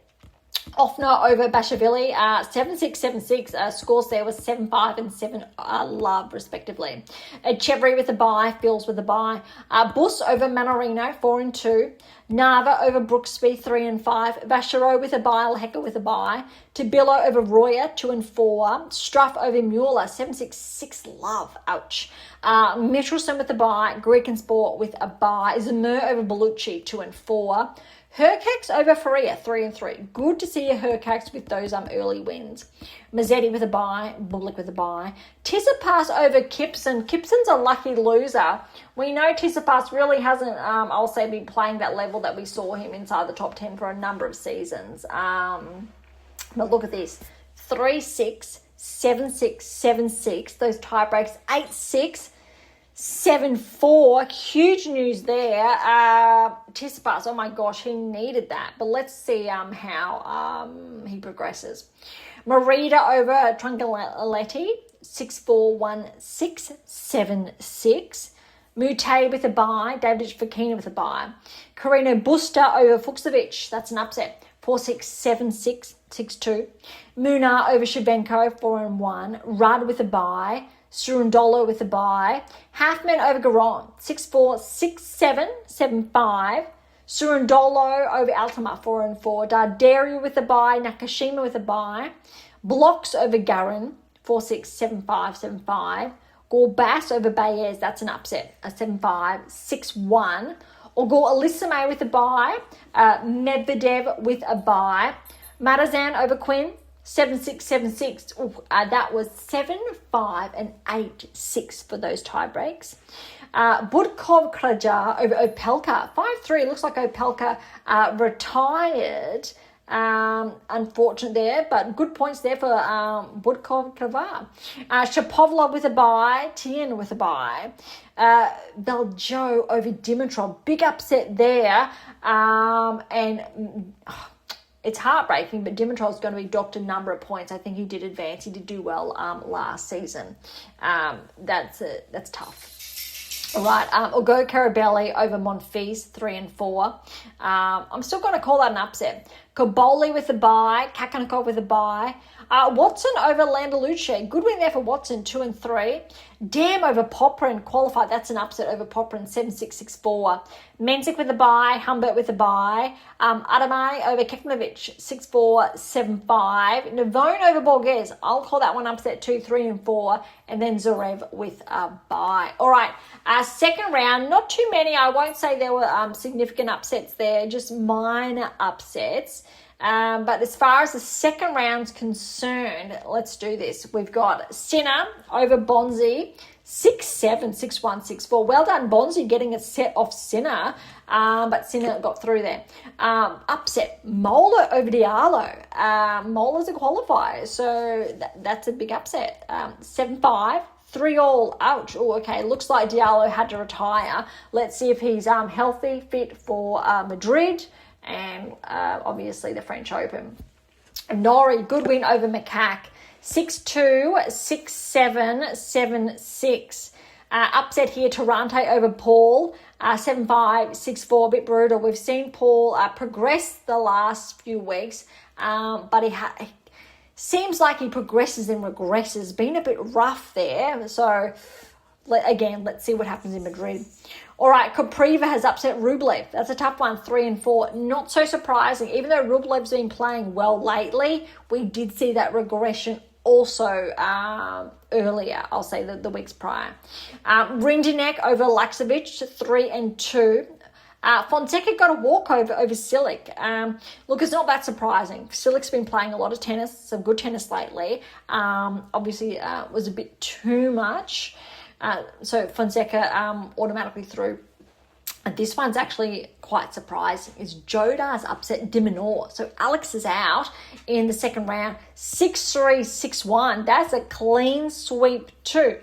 Offner over Bashvili, 7-6, 7-6. Scores there was 7-5 and 7-love, respectively. Chevry with a buy, Phils with a buy. Bus over Manorino, 4-2. Nava over Brooksby, 3-5. Vachereau with a buy, Lehecka with a buy. Tabilo over Royer, 2-4. Struff over Mueller, 7-6, 6-love. Ouch. Mitchelson with a buy. Greek and Sport with a buy. Zemur over Bellucci, 2-4. Hercax over Faria, 3-3. Good to see a Hercax with those early wins. Mazzetti with a buy, Bublik with a buy. Tsitsipas over Kipson. Kipson's a lucky loser. We know Tsitsipas really hasn't, I'll say, been playing that level that we saw him inside the top 10 for a number of seasons. But look at this. 3-6, 7-6, 7-6. Those tie breaks, 8-6. 7-4, huge news there. Tsitsipas, oh my gosh, he needed that. But let's see how he progresses. Marita over Trungaletti, 6-4, 1-6, 7-6. Mute with a bye, David Fokina with a bye. Carino Busta over Fuchsovic, that's an upset, 4-6, 7-6, 6-2. Munar over Shevchenko, 4-1. Rudd with a bye. Surundolo with a bye. Halfman over Garon, 6-4, 6-7, 7-5. Surundolo over Altamar, 4-4. Dardario with a bye. Nakashima with a bye. Blocks over Garin, 4-6, 7-5, 7-5. Gorbas over Baez, that's an upset, a 7-5, 6-1. Or Alisame with a bye. Medvedev with a bye. Matazan over Quinn, 7-6, 7-6. That was 7-5 and 8-6 for those tie breaks. Budkov Krajar over Opelka, 5-3. Looks like Opelka retired. Unfortunate there, but good points there for Budkov Kravar. Shapovalov with a bye, Tien with a bye. Beljo over Dimitrov, big upset there. It's heartbreaking, but Dimitrov's going to be docked a number of points. I think he did advance. He did do well last season. That's tough. All right, Ugo Carabelli over Monfils, 3-4. I'm still going to call that an upset. Koboli with a bye, Kakanakov with a bye. Watson over Landaluce, good win there for Watson, 2-3. Dam over Poprin, qualified, that's an upset over Poprin, 7-6, 6-4. Menzik with a bye, Humbert with a bye. Adamai over Kekmanovic, 6-4, 7-5. Navone over Borges, I'll call that one upset, 2-3-4. And then Zverev with a bye. All right, second round, not too many. I won't say there were significant upsets there, just minor upsets. But as far as the second round's concerned, let's do this. We've got Sinner over Bonzi, 6-7, 6-1, 6-4. Well done, Bonzi, getting a set off Sinner, but Sinner got through there. Upset, Mola over Diallo. Mola's a qualifier, so that's a big upset. 7-5. 3-all, ouch. Oh, okay. Looks like Diallo had to retire. Let's see if he's healthy, fit for Madrid and obviously the French Open. Norrie, good win over Macaque. 6-2, 6-7, 7-6. Upset here, Tarante over Paul. 7-5, 6-4, a bit brutal. We've seen Paul progress the last few weeks, but he seems like he progresses and regresses. Been a bit rough there. So, let's see what happens in Madrid. All right, Kopriva has upset Rublev. That's a tough one, 3-4. Not so surprising. Even though Rublev's been playing well lately, we did see that regression also earlier, I'll say the weeks prior. Rindinek over Laksovic, 3-2. Fonseca got a walkover over Silic. Look, it's not that surprising. Silic's been playing a lot of tennis, some good tennis lately. Obviously, was a bit too much. So Fonseca automatically through. And this one's actually quite surprising. Is Jodar's upset Diminor. So Alex is out in the second round. 6-3, 6-1. That's a clean sweep too.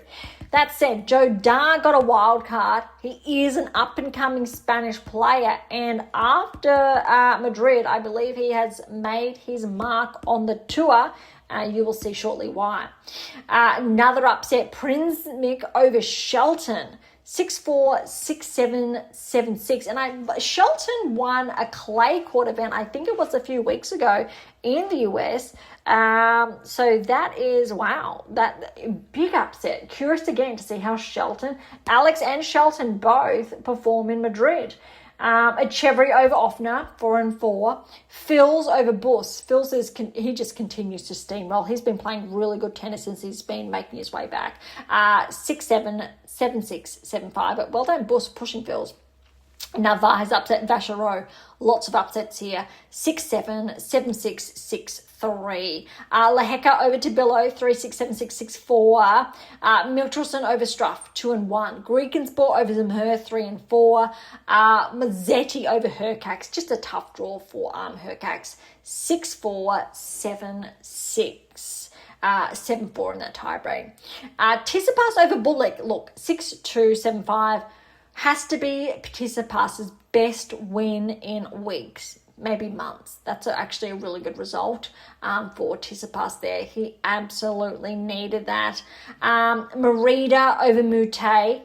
That said, Jodar got a wild card. He is an up-and-coming Spanish player. And after Madrid, I believe he has made his mark on the tour. You will see shortly why. Another upset, Prinzmik over Shelton. 6-4, 6-7, 7-6. And Shelton won a clay court event, I think it was a few weeks ago, in the US. So that is, wow, that big upset. Curious again to see how Alex and Shelton both perform in Madrid. Echeverry over Offner, 4-4. Fils over Bus. Fils he just continues to steamroll. He's been playing really good tennis since he's been making his way back. 6-7, 7-6, 7-5. But well done, Bus, pushing Fils. Navarre has upset Vachereau. Lots of upsets here. 6-7, 7-6, 6-3. Lehecka over Tabillo, 3-6, 7-6, 6-4. Milchelson over Struff, 2-1. Greekensborg over Zemher, 3-4. Mazzetti over Hercax. Just a tough draw for Hercax. 6-4, 7-6. 7-4 in that tiebreak. Tsitsipas over Bullock. Look, 6-2, 7-5. Has to be Tsitsipas's best win in weeks, maybe months. That's actually a really good result for Tsitsipas there. He absolutely needed that. Merida over Mute, 3-4.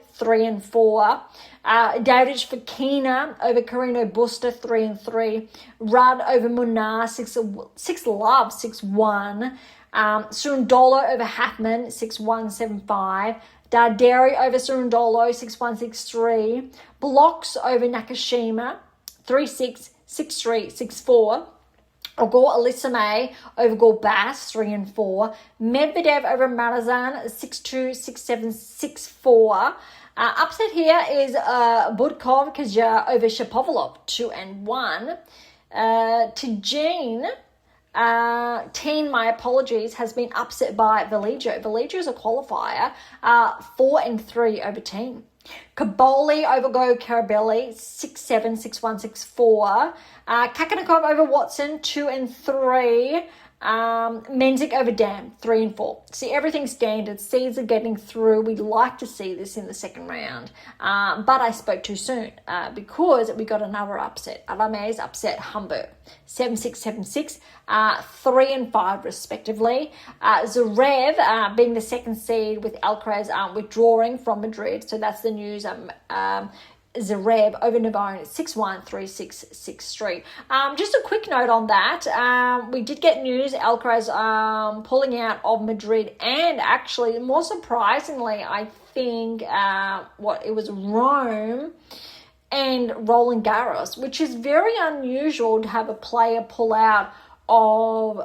Davidovich Fokina over Carino Busta, 3-3. Rudd over Munar, 6-love, 6-1. Surundolo over Hackman, 6-1, 7-5. Darderi over Surundolo, 6-1, 6-3. Blocks over Nakashima, 3-6, 6-3, 6-4. Ogor Alisame over Gorbas, 3-4. Medvedev over Marazan, 6-2, 6-7, 6-4. Upset here is Budkov Kajar over Shapovalov, 2-1. Tijin Teen, my apologies, has been upset by Vallejo. Vallejo is a qualifier, 4-3 over Teen. Kaboli over Go Carabelli, 6-7, 6-1, 6-4. Kakanakov over Watson, 2-3. Menzik over Dam, 3-4. See, everything's standard. Seeds are getting through. We'd like to see this in the second round. But I spoke too soon because we got another upset. Alamez upset Humber, 7-6, 7-6, 3-5 respectively. Zverev being the second seed with Alcaraz withdrawing from Madrid. So that's the news. Zverev over Navone, 6-1, 3-6, 6-3. Just a quick note on that. We did get news, Alcaraz pulling out of Madrid, and actually, more surprisingly, I think it was Rome and Roland Garros, which is very unusual to have a player pull out of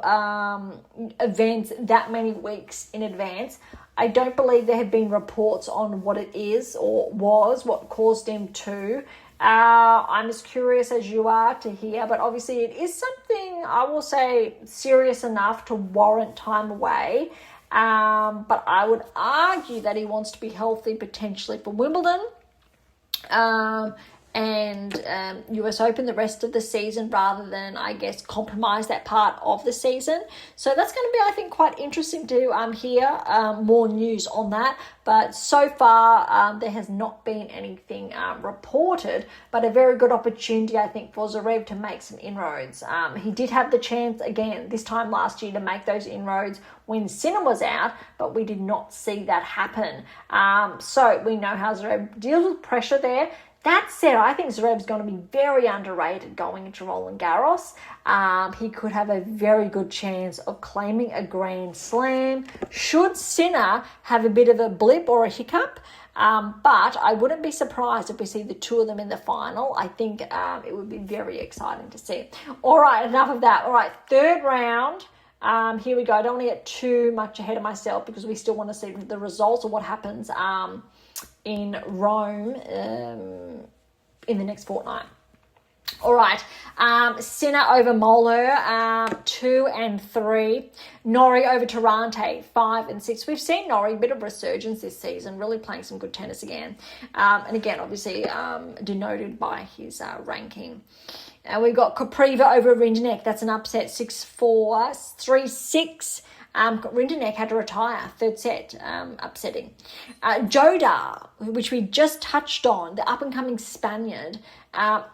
events that many weeks in advance. I don't believe there have been reports on what it is or was, what caused him to. I'm as curious as you are to hear, but obviously it is something, I will say, serious enough to warrant time away. But I would argue that he wants to be healthy potentially for Wimbledon and US Open the rest of the season, rather than, I guess, compromise that part of the season. So that's going to be, I think, quite interesting to hear more news on that. But so far, there has not been anything reported, but a very good opportunity, I think, for Zverev to make some inroads. He did have the chance, again, this time last year to make those inroads when Sinner was out, but we did not see that happen. So we know how Zverev deals with pressure there. That said, I think Zverev's going to be very underrated going into Roland Garros. He could have a very good chance of claiming a Grand Slam should Sinner have a bit of a blip or a hiccup. But I wouldn't be surprised if we see the two of them in the final. I think it would be very exciting to see. All right, enough of that. All right, third round. Here we go. I don't want to get too much ahead of myself because we still want to see the results of what happens in Rome in the next fortnight. All right, Sinner over Moller, 2-3. Norrie over Tarante, 5-6. We've seen Norrie, a bit of resurgence this season, really playing some good tennis again. And again, obviously denoted by his ranking. We've got Kopriva over Rinderknech. That's an upset, 6-4, 3-6. Rinderknech had to retire, third set, upsetting. Joda, which we just touched on, the up-and-coming Spaniard,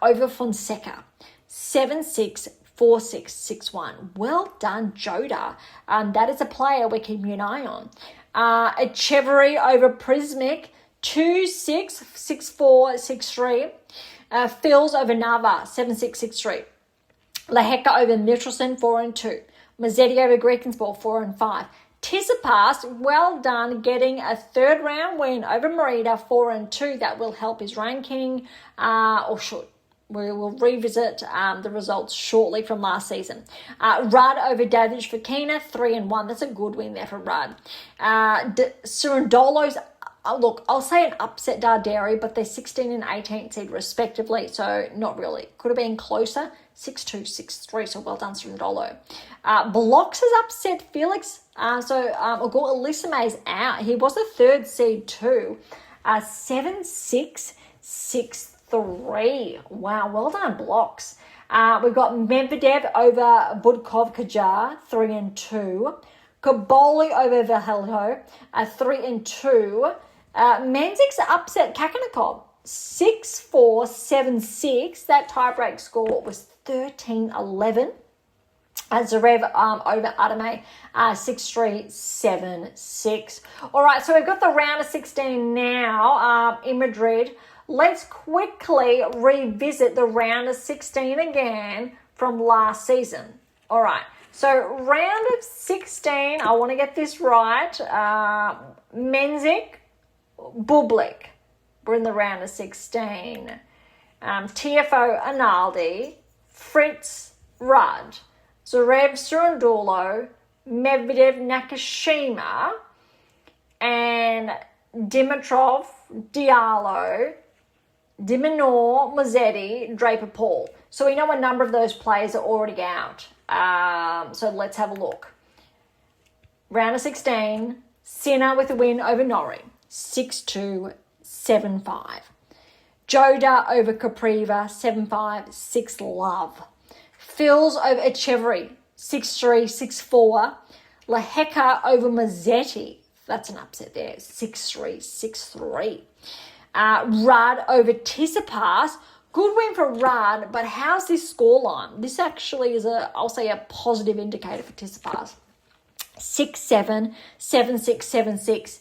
over Fonseca, 7-6, 4-6, 6-1. Well done, Joda. That is a player we're keeping an eye on. Echeverry over Prismic, 2-6, 6-4, 6-3. Fils over Nava, 7-6, 6-3. Laheka over Mitchelson, 4-2. Mazzetti over Greekensball, 4-5. Tsitsipas, well done, getting a third round win over Merida, 4-2. That will help his ranking, or should. We will revisit the results shortly from last season. Rudd over Davic Fokina, 3-1. That's a good win there for Rudd. Surundolo's, look, I'll say an upset Darderi, but they're 16 and 18 seed respectively, so not really. Could have been closer, 6-2, 6-3, so well done, Surundolo. Blocks has upset Felix, Alisime out. He was a third seed too, 7-6, 6-3. Wow, well done, Blocks. We've got Medvedev over Budkov Kajar, 3-2. Kaboli over Vahelto, 3-2. Menzik's upset Kakanakov, 6-4, 7-6. That tiebreak score was 13-11. Zverev over Adame, 6-3, 7-6. All right, so we've got the round of 16 now in Madrid. Let's quickly revisit the round of 16 again from last season. All right, so round of 16, I want to get this right. Menzik, Bublik, we're in the round of 16. TFO, Analdi, Fritz, Rudd, Zverev, Surundulo, Medvedev, Nakashima, and Dimitrov, Diallo, Diminor, Mazzetti, Draper, Paul. So we know a number of those players are already out. So let's have a look. Round of 16, Sinner with a win over Norrie, 6-2, 7-5. Joda over Capriva, 7-5, 6-love. Phils over Echeverry, 6-3, 6-4. Lehecka over Mazzetti, that's an upset there, 6-3, 6-3. Rudd over Tsitsipas, good win for Rudd, but how's this scoreline? This actually is I'll say a positive indicator for Tsitsipas. 6-7, 7-6, 7-6,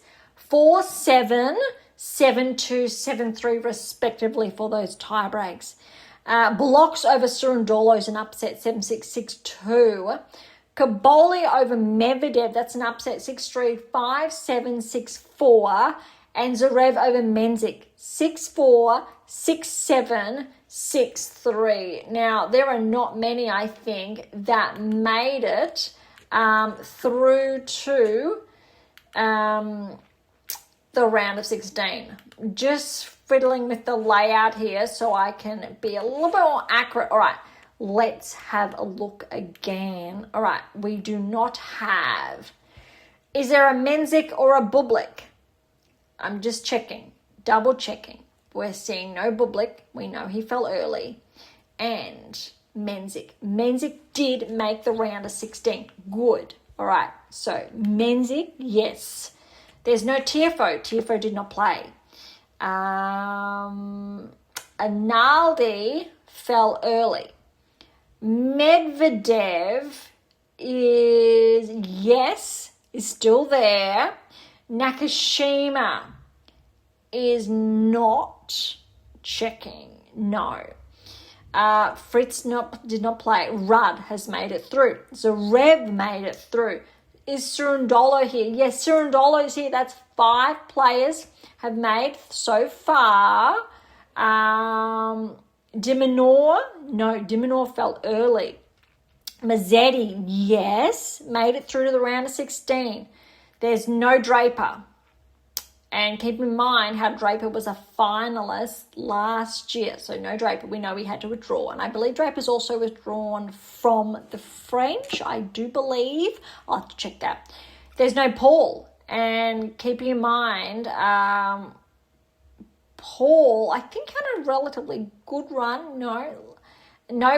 4-7, 7-2, 7-3 respectively for those tie breaks. Blocks over Surundolo is an upset, 7-6, 6-2. Kaboli over Medvedev, that's an upset, 6-3, 5-7, 6-4. And Zverev over Menzik, 6-4, 6-7, 6-3. Now, there are not many, I think, that made it through to the round of 16. Just fiddling with the layout here so I can be a little bit more accurate. All right, let's have a look again. All right, we do not have... Is there a Menzik or a Bublik? I'm just checking, double checking. We're seeing no Bublik. We know he fell early. And Menzik. Menzik did make the round of 16. Good. All right. So Menzik, yes. There's no Tiafoe. Tiafoe did not play. Analdi fell early. Medvedev is still there. Nakashima is not checking. No. Fritz did not play. Rudd has made it through. Zverev made it through. Is Surundolo here? Yes, Surundolo is here. That's 5 players have made so far. Diminor? No, Diminor fell early. Mazzetti, yes, made it through to the round of 16. There's no Draper. And keep in mind how Draper was a finalist last year. So no Draper. We know he had to withdraw. And I believe Draper's also withdrawn from the French. I do believe. I'll have to check that. There's no Paul. And keeping in mind, Paul, I think had a relatively good run. No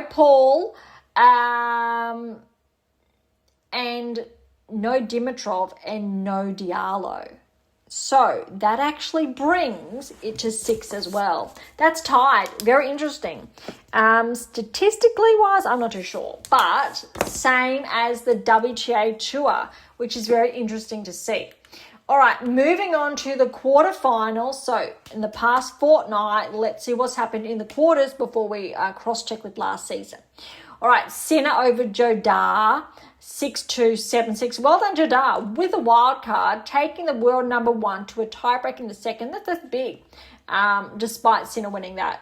Paul. And no Dimitrov and no Diallo. So that actually brings it to 6 as well. That's tied. Very interesting. Statistically wise, I'm not too sure. But same as the WTA Tour, which is very interesting to see. All right, moving on to the quarterfinals. So in the past fortnight, let's see what's happened in the quarters before we cross-check with last season. All right, Sinner over Jodar, 6-2, 7-6. Well done, Jodar, with a wild card, taking the world number 1 to a tiebreak in the second. That's big, despite Sinner winning that.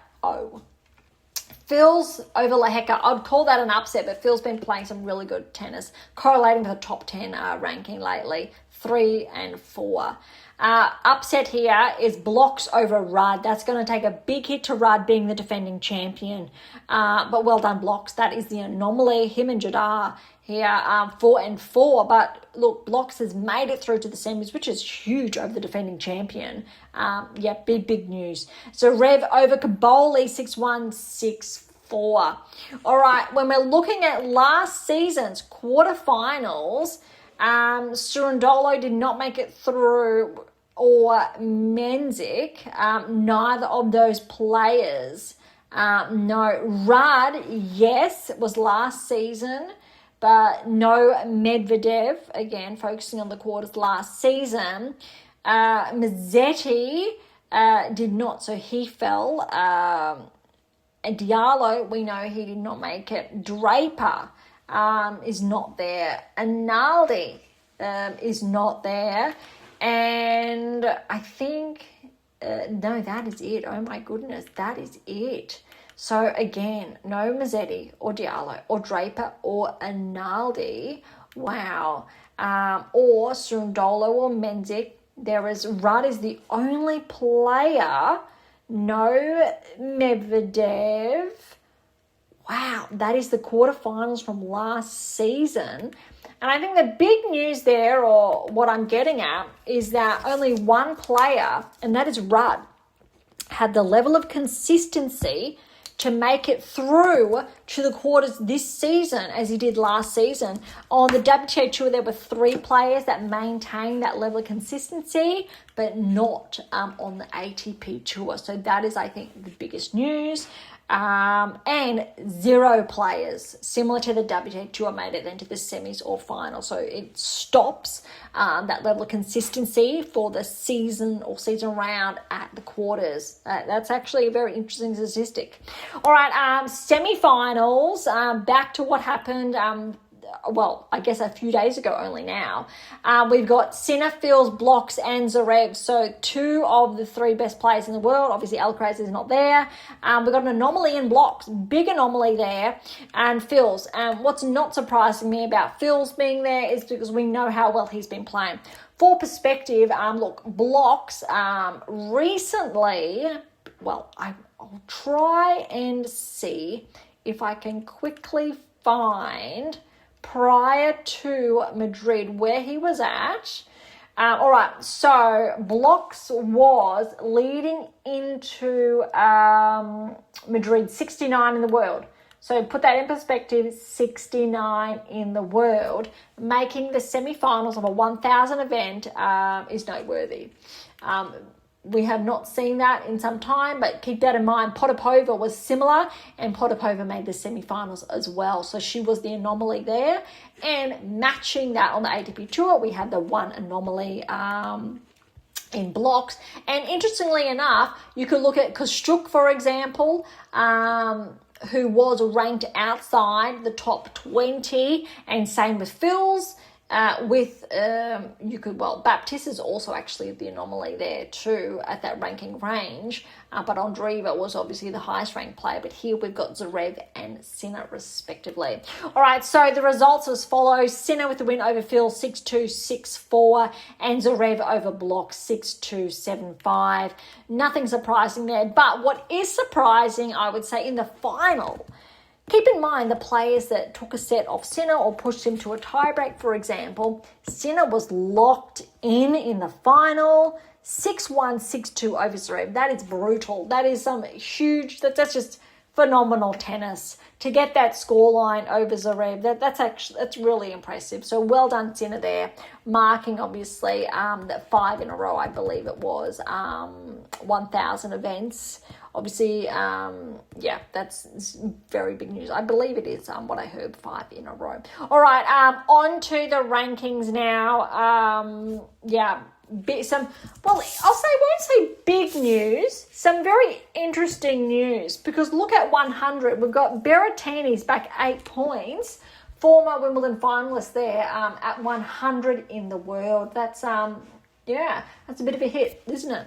Phil's over Lehecka. I'd call that an upset, but Phil's been playing some really good tennis, correlating with the top 10 ranking lately, 3 and 4. Upset here is Blocks over Rudd. That's going to take a big hit to Rudd being the defending champion. But well done, Blocks. That is the anomaly. Him and Jodar here, 4 and 4. But look, Blocks has made it through to the semis, which is huge over the defending champion. Big news. So Rev over Kaboli, 6-1, 6-4. All right, when we're looking at last season's quarterfinals, Surundolo did not make it through, or Menzik, neither of those players. No, Rudd, yes, it was last season, but no Medvedev, again, focusing on the quarters last season. Mazzetti did not, so he fell. And Diallo, we know he did not make it. Draper is not there. Analdi is not there. And I think, no, that is it. Oh my goodness, that is it. So again, no Mazzetti or Diallo or Draper or Analdi. Wow. Or Surundolo or Menzik. Rudd is the only player. No Medvedev. wow, that is the quarterfinals from last season. And I think the big news there, or what I'm getting at, is that only one player, and that is Rudd, had the level of consistency to make it through to the quarters this season as he did last season. On the WTA Tour, there were 3 players that maintained that level of consistency, but not on the ATP Tour. So that is, I think, the biggest news. And 0 players, similar to the WTA Tour, made it into the semis or final. So it stops that level of consistency for the season or season round at the quarters. That's actually a very interesting statistic. All right, semifinals, back to what happened well, I guess a few days ago only now. We've got Sinner, Fils, Blocks, and Zverev. So 2 of the 3 best players in the world. Obviously, Alcaraz is not there. We've got an anomaly in Blocks. Big anomaly there. And Fils. What's not surprising me about Fils being there is because we know how well he's been playing. For perspective, look, Blocks recently, well, I'll try and see if I can quickly find prior to Madrid where he was at. All right, so Blocks was leading into Madrid, 69 in the world. So put that in perspective, 69 in the world. Making the semifinals of a 1,000 event is noteworthy. We have not seen that in some time, but keep that in mind. Potapova was similar, and Potapova made the semifinals as well. So she was the anomaly there. And matching that on the ATP Tour, we had the one anomaly in Blocks. And interestingly enough, you could look at Kostyuk, for example, who was ranked outside the top 20, and same with Fils. Baptiste is also actually the anomaly there too at that ranking range, but Andreeva was obviously the highest ranked player, but here we've got Zverev and Sinner respectively. All right, so the results as follows: Sinner with the win over Fils 6-2, 6-4, and Zverev over Blocks 6-2, 7-5. Nothing surprising there, but what is surprising, I would say, in the final, keep in mind the players that took a set off Sinner or pushed him to a tiebreak, for example. Sinner was locked in the final, 6-1, 6-2 over Zverev. That is brutal. That is some huge, that's just phenomenal tennis. To get that scoreline over Zverev, that's really impressive. So well done, Sinner there, marking obviously that 5 in a row, I believe it was, 1,000 events. Obviously, that's very big news. I believe it is what I heard, 5 in a row. All right, on to the rankings now. Won't say big news, some very interesting news, because look at 100. We've got Berrettini's back 8 points, former Wimbledon finalist there at 100 in the world. That's, that's a bit of a hit, isn't it?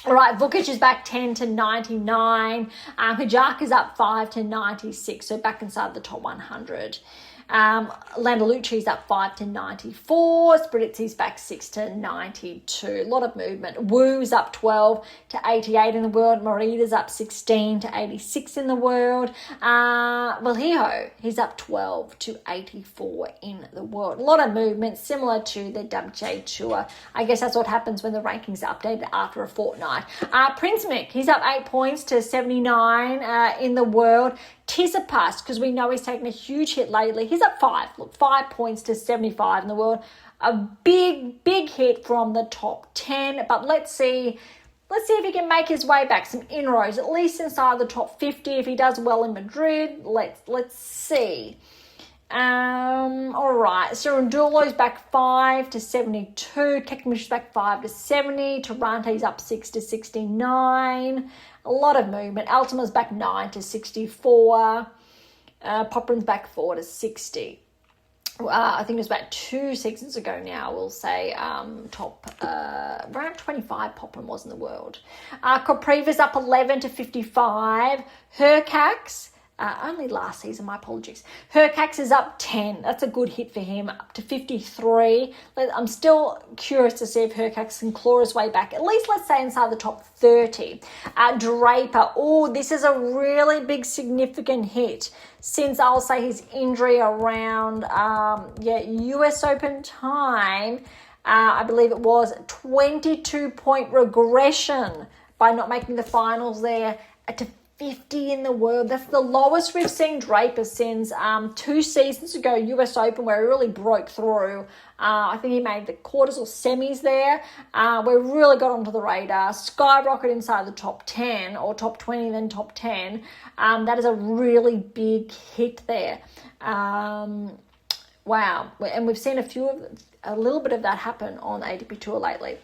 All right, Vukic is back 10 to 99. Hijak is up 5 to 96, so back inside the top 100. Landalucci's up 5 to 94. Spritzi's back 6 to 92. A lot of movement. Wu's up 12 to 88 in the world. Morita's up 16 to 86 in the world. He's up 12 to 84 in the world. A lot of movement, similar to the WTA Tour. I guess that's what happens when the rankings are updated after a fortnight. Prince Mick, he's up 8 points to 79 in the world. Tsitsipas, because we know he's taken a huge hit lately, he's up 5. Look, 5 points to 75 in the world. A big hit from the top 10. But let's see if he can make his way back, some inroads, at least inside the top 50. If he does well in Madrid, let's see. All right, Cerundolo's back 5 to 72. Kekmish's back 5 to 70. Tarante's up 6 to 69. A lot of movement. Altima's back 9 to 64. Poprin's back 4 to 60. I think it was about 2 seasons ago now, we'll say, around 25 Poprin was in the world. Kopriva's up 11 to 55. Hercax only last season, my apologies. Hercax is up 10. That's a good hit for him, up to 53. I'm still curious to see if Hercax can claw his way back, at least let's say inside the top 30. Draper, this is a really big significant hit since I'll say his injury around US Open time. I believe it was 22-point regression by not making the finals there to 50 in the world. That's the lowest we've seen Draper since 2 seasons ago, US Open, where he really broke through. I think he made the quarters or semis there, where he really got onto the radar, skyrocket inside the top 10 or top 20, then top 10. That is a really big hit there. Wow. And we've seen a little bit of that happen on ATP Tour lately.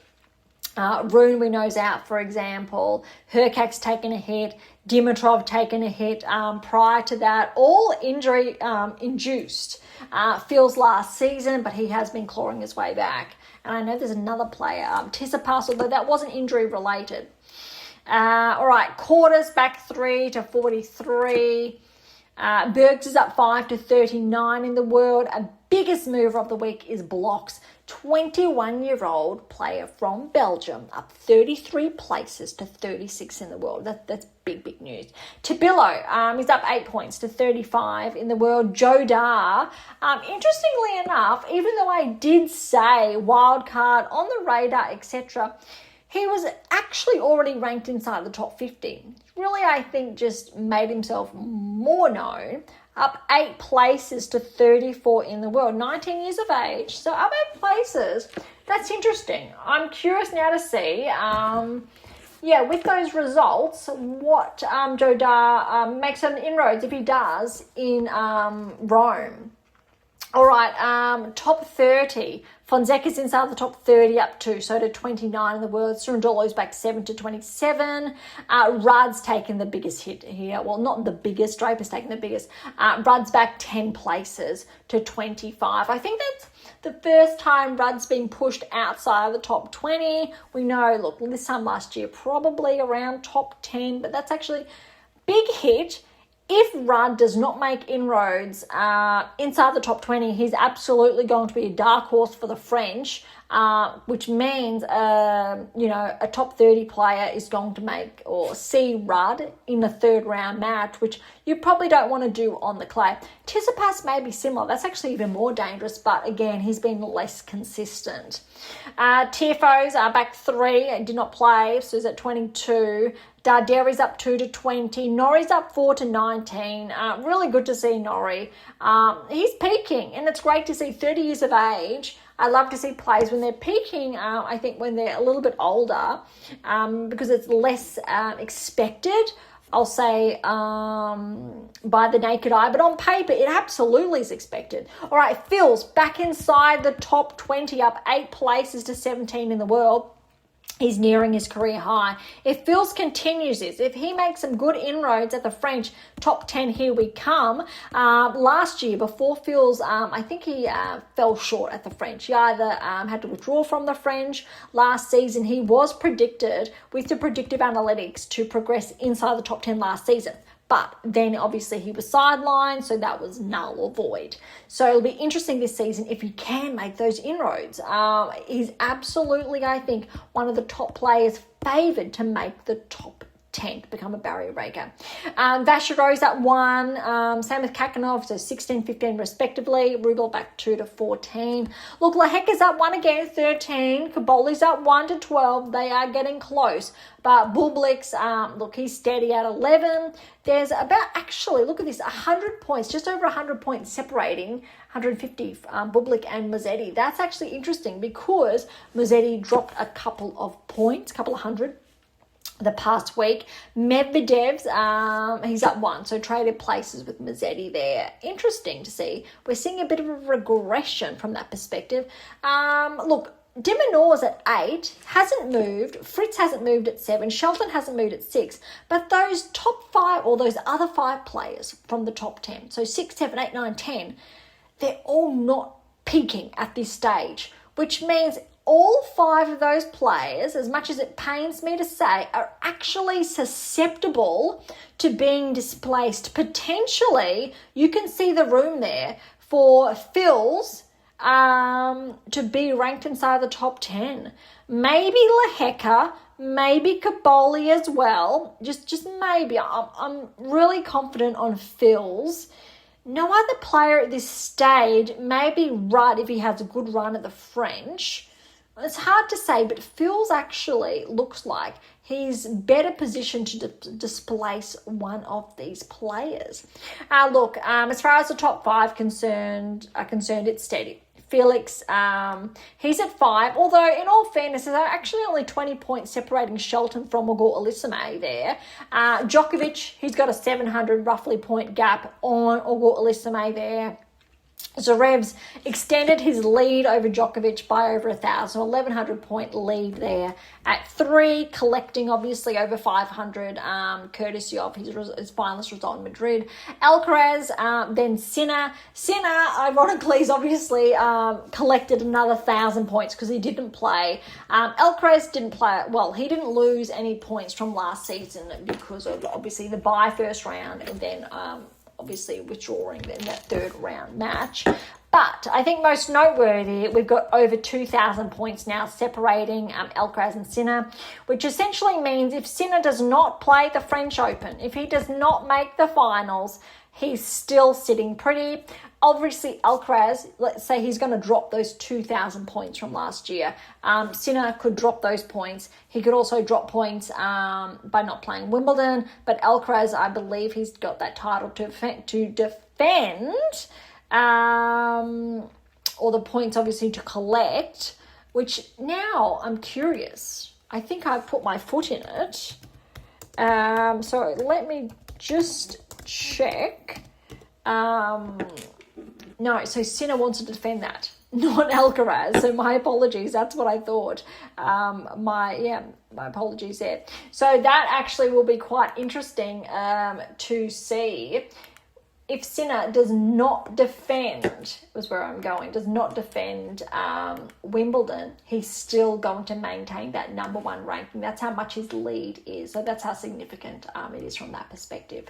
Rune we know's out, for example. Hercax taken a hit. Dimitrov taken a hit prior to that. All injury induced. Feels last season, but he has been clawing his way back. And I know there's another player, Tsitsipas, although that wasn't injury related. All right, quarters back 3 to 43. Bergs is up 5 to 39 in the world. A biggest mover of the week is Blocks. 21-year-old player from Belgium, up 33 places to 36 in the world. That's big news. Tabilo is up 8 points to 35 in the world. Jodar, interestingly enough, even though I did say wildcard on the radar, etc., he was actually already ranked inside the top 50. Really, I think, just made himself more known. Up 8 places to 34 in the world. 19 years of age. So up 8 places. That's interesting. I'm curious now to see, with those results, what Jodar makes some inroads, if he does, in Rome. All right, top 30. Fonseca's inside the top 30 up 2, so to 29 in the world. Cerundolo's back 7 to 27. Rudd's taken the biggest hit here. Well, not the biggest. Draper's taken the biggest. Rudd's back 10 places to 25. I think that's the first time Rudd's been pushed outside of the top 20. We know, look, this time last year, probably around top 10, but that's actually big hit. If Rudd does not make inroads inside the top 20, he's absolutely going to be a dark horse for the French, which means, a top 30 player is going to make or see Rudd in the third round match, which you probably don't want to do on the clay. Tsitsipas may be similar. That's actually even more dangerous, but again, he's been less consistent. Tiafoe's back 3, did not play, so he's at 22. Darderi's up 2 to 20. Norrie's up 4 to 19. Really good to see Norrie. He's peaking, and it's great to see 30 years of age. I love to see players when they're peaking, I think when they're a little bit older, because it's less expected, I'll say, by the naked eye. But on paper, it absolutely is expected. All right, Phil's back inside the top 20, up 8 places to 17 in the world. He's nearing his career high. If Phils continues this, if he makes some good inroads at the French top 10, here we come. Last year, before Phils, I think he fell short at the French. He either had to withdraw from the French. Last season, he was predicted with the predictive analytics to progress inside the top 10 last season. But then obviously he was sidelined, so that was null or void. So it'll be interesting this season if he can make those inroads. He's absolutely, I think, one of the top players favoured to make the top 10, to become a barrier breaker. Vachereau's at 1, same with Kakanov, so 16, 15 respectively. Rubel back 2 to 14. Look, Lehecka's up 1 again, 13. Kaboli's up 1 to 12. They are getting close. But Bublik's, look, he's steady at 11. There's about, actually, look at this, 100 points, just over 100 points separating 150 Bublik and Mazzetti. That's actually interesting because Mazzetti dropped a couple of points, couple of hundred, the past week. Medvedev's, he's up 1, so traded places with Mazzetti there. Interesting to see. We're seeing a bit of a regression from that perspective. Look, Dimanor's at 8, hasn't moved. Fritz hasn't moved at 7. Shelton hasn't moved at 6. But those top 5, or those other 5 players from the top 10, so 6, 7, 8, 9, 10, they're all not peaking at this stage, which means all 5 of those players, as much as it pains me to say, are actually susceptible to being displaced. Potentially, you can see the room there for Phil's to be ranked inside the top 10. Maybe Lehecka, maybe Kaboli as well. Just maybe. I'm really confident on Phil's. No other player at this stage, maybe Rudd if he has a good run at the French. It's hard to say, but Phil's actually looks like he's better positioned to displace one of these players. Look, as far as the top 5 are concerned, it's steady. Felix, he's at 5, although in all fairness, there's actually only 20 points separating Shelton from Ogor Elisame there. Djokovic, he's got a 700 roughly point gap on Ogor Elisame there. Zverev's extended his lead over Djokovic by over 1,000, 1,100 point lead there at 3, collecting obviously over 500, courtesy of his finalist result in Madrid. Alcaraz, then Sinner. Sinner, ironically, is obviously collected another 1,000 points because he didn't play. Alcaraz didn't play, well, he didn't lose any points from last season because of obviously the bye first round and then obviously withdrawing in that 3rd round match. But I think most noteworthy, we've got over 2,000 points now separating Alcaraz and Sinner, which essentially means if Sinner does not play the French Open, if he does not make the finals, he's still sitting pretty. Obviously, Alcaraz, let's say he's going to drop those 2,000 points from last year. Sinner could drop those points. He could also drop points by not playing Wimbledon. But Alcaraz, I believe he's got that title to defend, or the points obviously to collect, which now I'm curious. I think I've put my foot in it. So let me just check. No, so Sinner wants to defend that, not Alcaraz. So my apologies. That's what I thought. My apologies there. So that actually will be quite interesting to see if Sinner does not defend, was where I'm going, does not defend Wimbledon, he's still going to maintain that number 1 ranking. That's how much his lead is. So that's how significant it is from that perspective.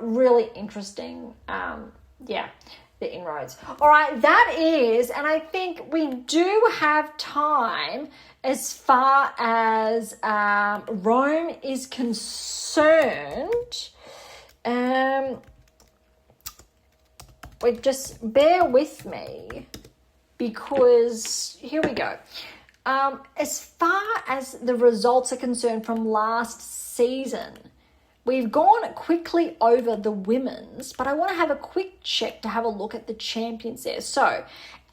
Really interesting, the inroads. All right, that is, and I think we do have time as far as Rome is concerned. Just bear with me because here we go. As far as the results are concerned from last season, we've gone quickly over the women's, but I want to have a quick check to have a look at the champions there. So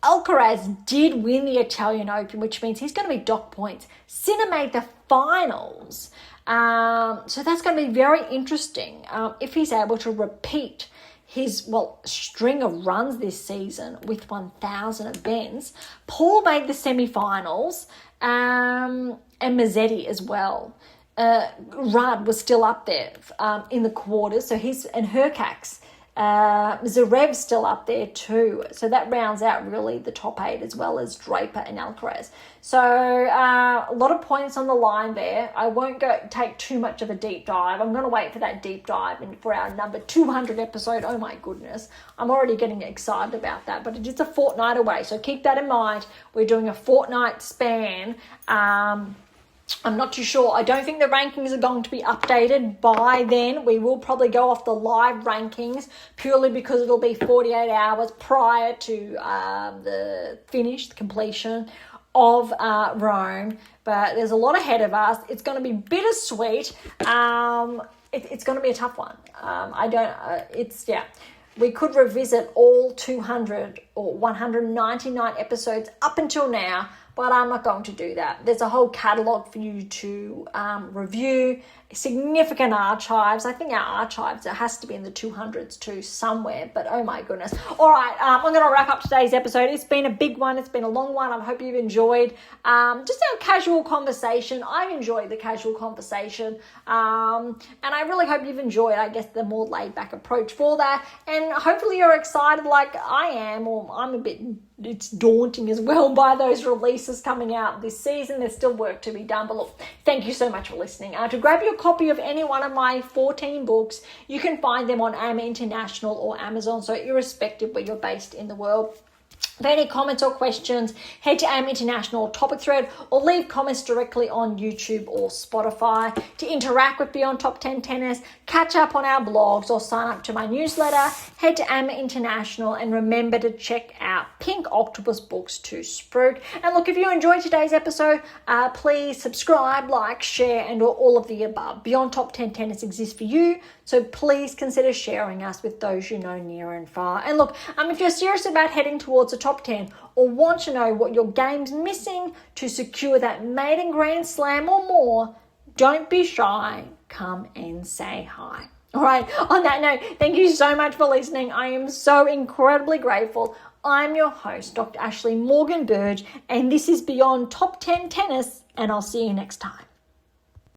Alcaraz did win the Italian Open, which means he's going to be docked points. Sinner made the finals. So that's going to be very interesting if he's able to repeat his, string of runs this season with 1,000 events. Paul made the semi-finals and Mazzetti as well. Rudd was still up there in the quarters, so and Hercax. Zverev's still up there too. So that rounds out really the top 8 as well as Draper and Alcaraz. So a lot of points on the line there. I won't take too much of a deep dive. I'm going to wait for that deep dive and for our number 200 episode. Oh my goodness. I'm already getting excited about that, but it is a fortnight away. So keep that in mind. We're doing a fortnight span. I'm not too sure. I don't think the rankings are going to be updated by then. We will probably go off the live rankings purely because it'll be 48 hours prior to the completion of Rome. But there's a lot ahead of us. It's going to be bittersweet. It's going to be a tough one. We could revisit all 200 or 199 episodes up until now, but I'm not going to do that. There's a whole catalogue for you to review, significant archives. I think our archives, it has to be in the 200s too somewhere, but oh my goodness. All right, I'm going to wrap up today's episode. It's been a big one. It's been a long one. I hope you've enjoyed just our casual conversation. I've enjoyed the casual conversation, and I really hope you've enjoyed, I guess, the more laid-back approach for that, and hopefully you're excited like I am, or I'm a bit it's daunting as well by those releases coming out this season. There's still work to be done. But look, thank you so much for listening. To grab your copy of any one of my 14 books, you can find them on AM International or Amazon, so irrespective where you're based in the world. For any comments or questions, head to AM International topic thread or leave comments directly on YouTube or Spotify. To interact with Beyond Top 10 Tennis, catch up on our blogs or sign up to my newsletter, head to AM International and remember to check out Pink Octopus Books to Spruik. And look, if you enjoyed today's episode, please subscribe, like, share and all of the above. Beyond Top 10 Tennis exists for you, so please consider sharing us with those you know near and far. And look, if you're serious about heading towards the top 10 or want to know what your game's missing to secure that maiden Grand Slam or more, don't be shy. Come and say hi. All right, on that note, thank you so much for listening. I am so incredibly grateful. I'm your host, Dr. Ashley Morgan Berge, and this is Beyond Top 10 Tennis, and I'll see you next time.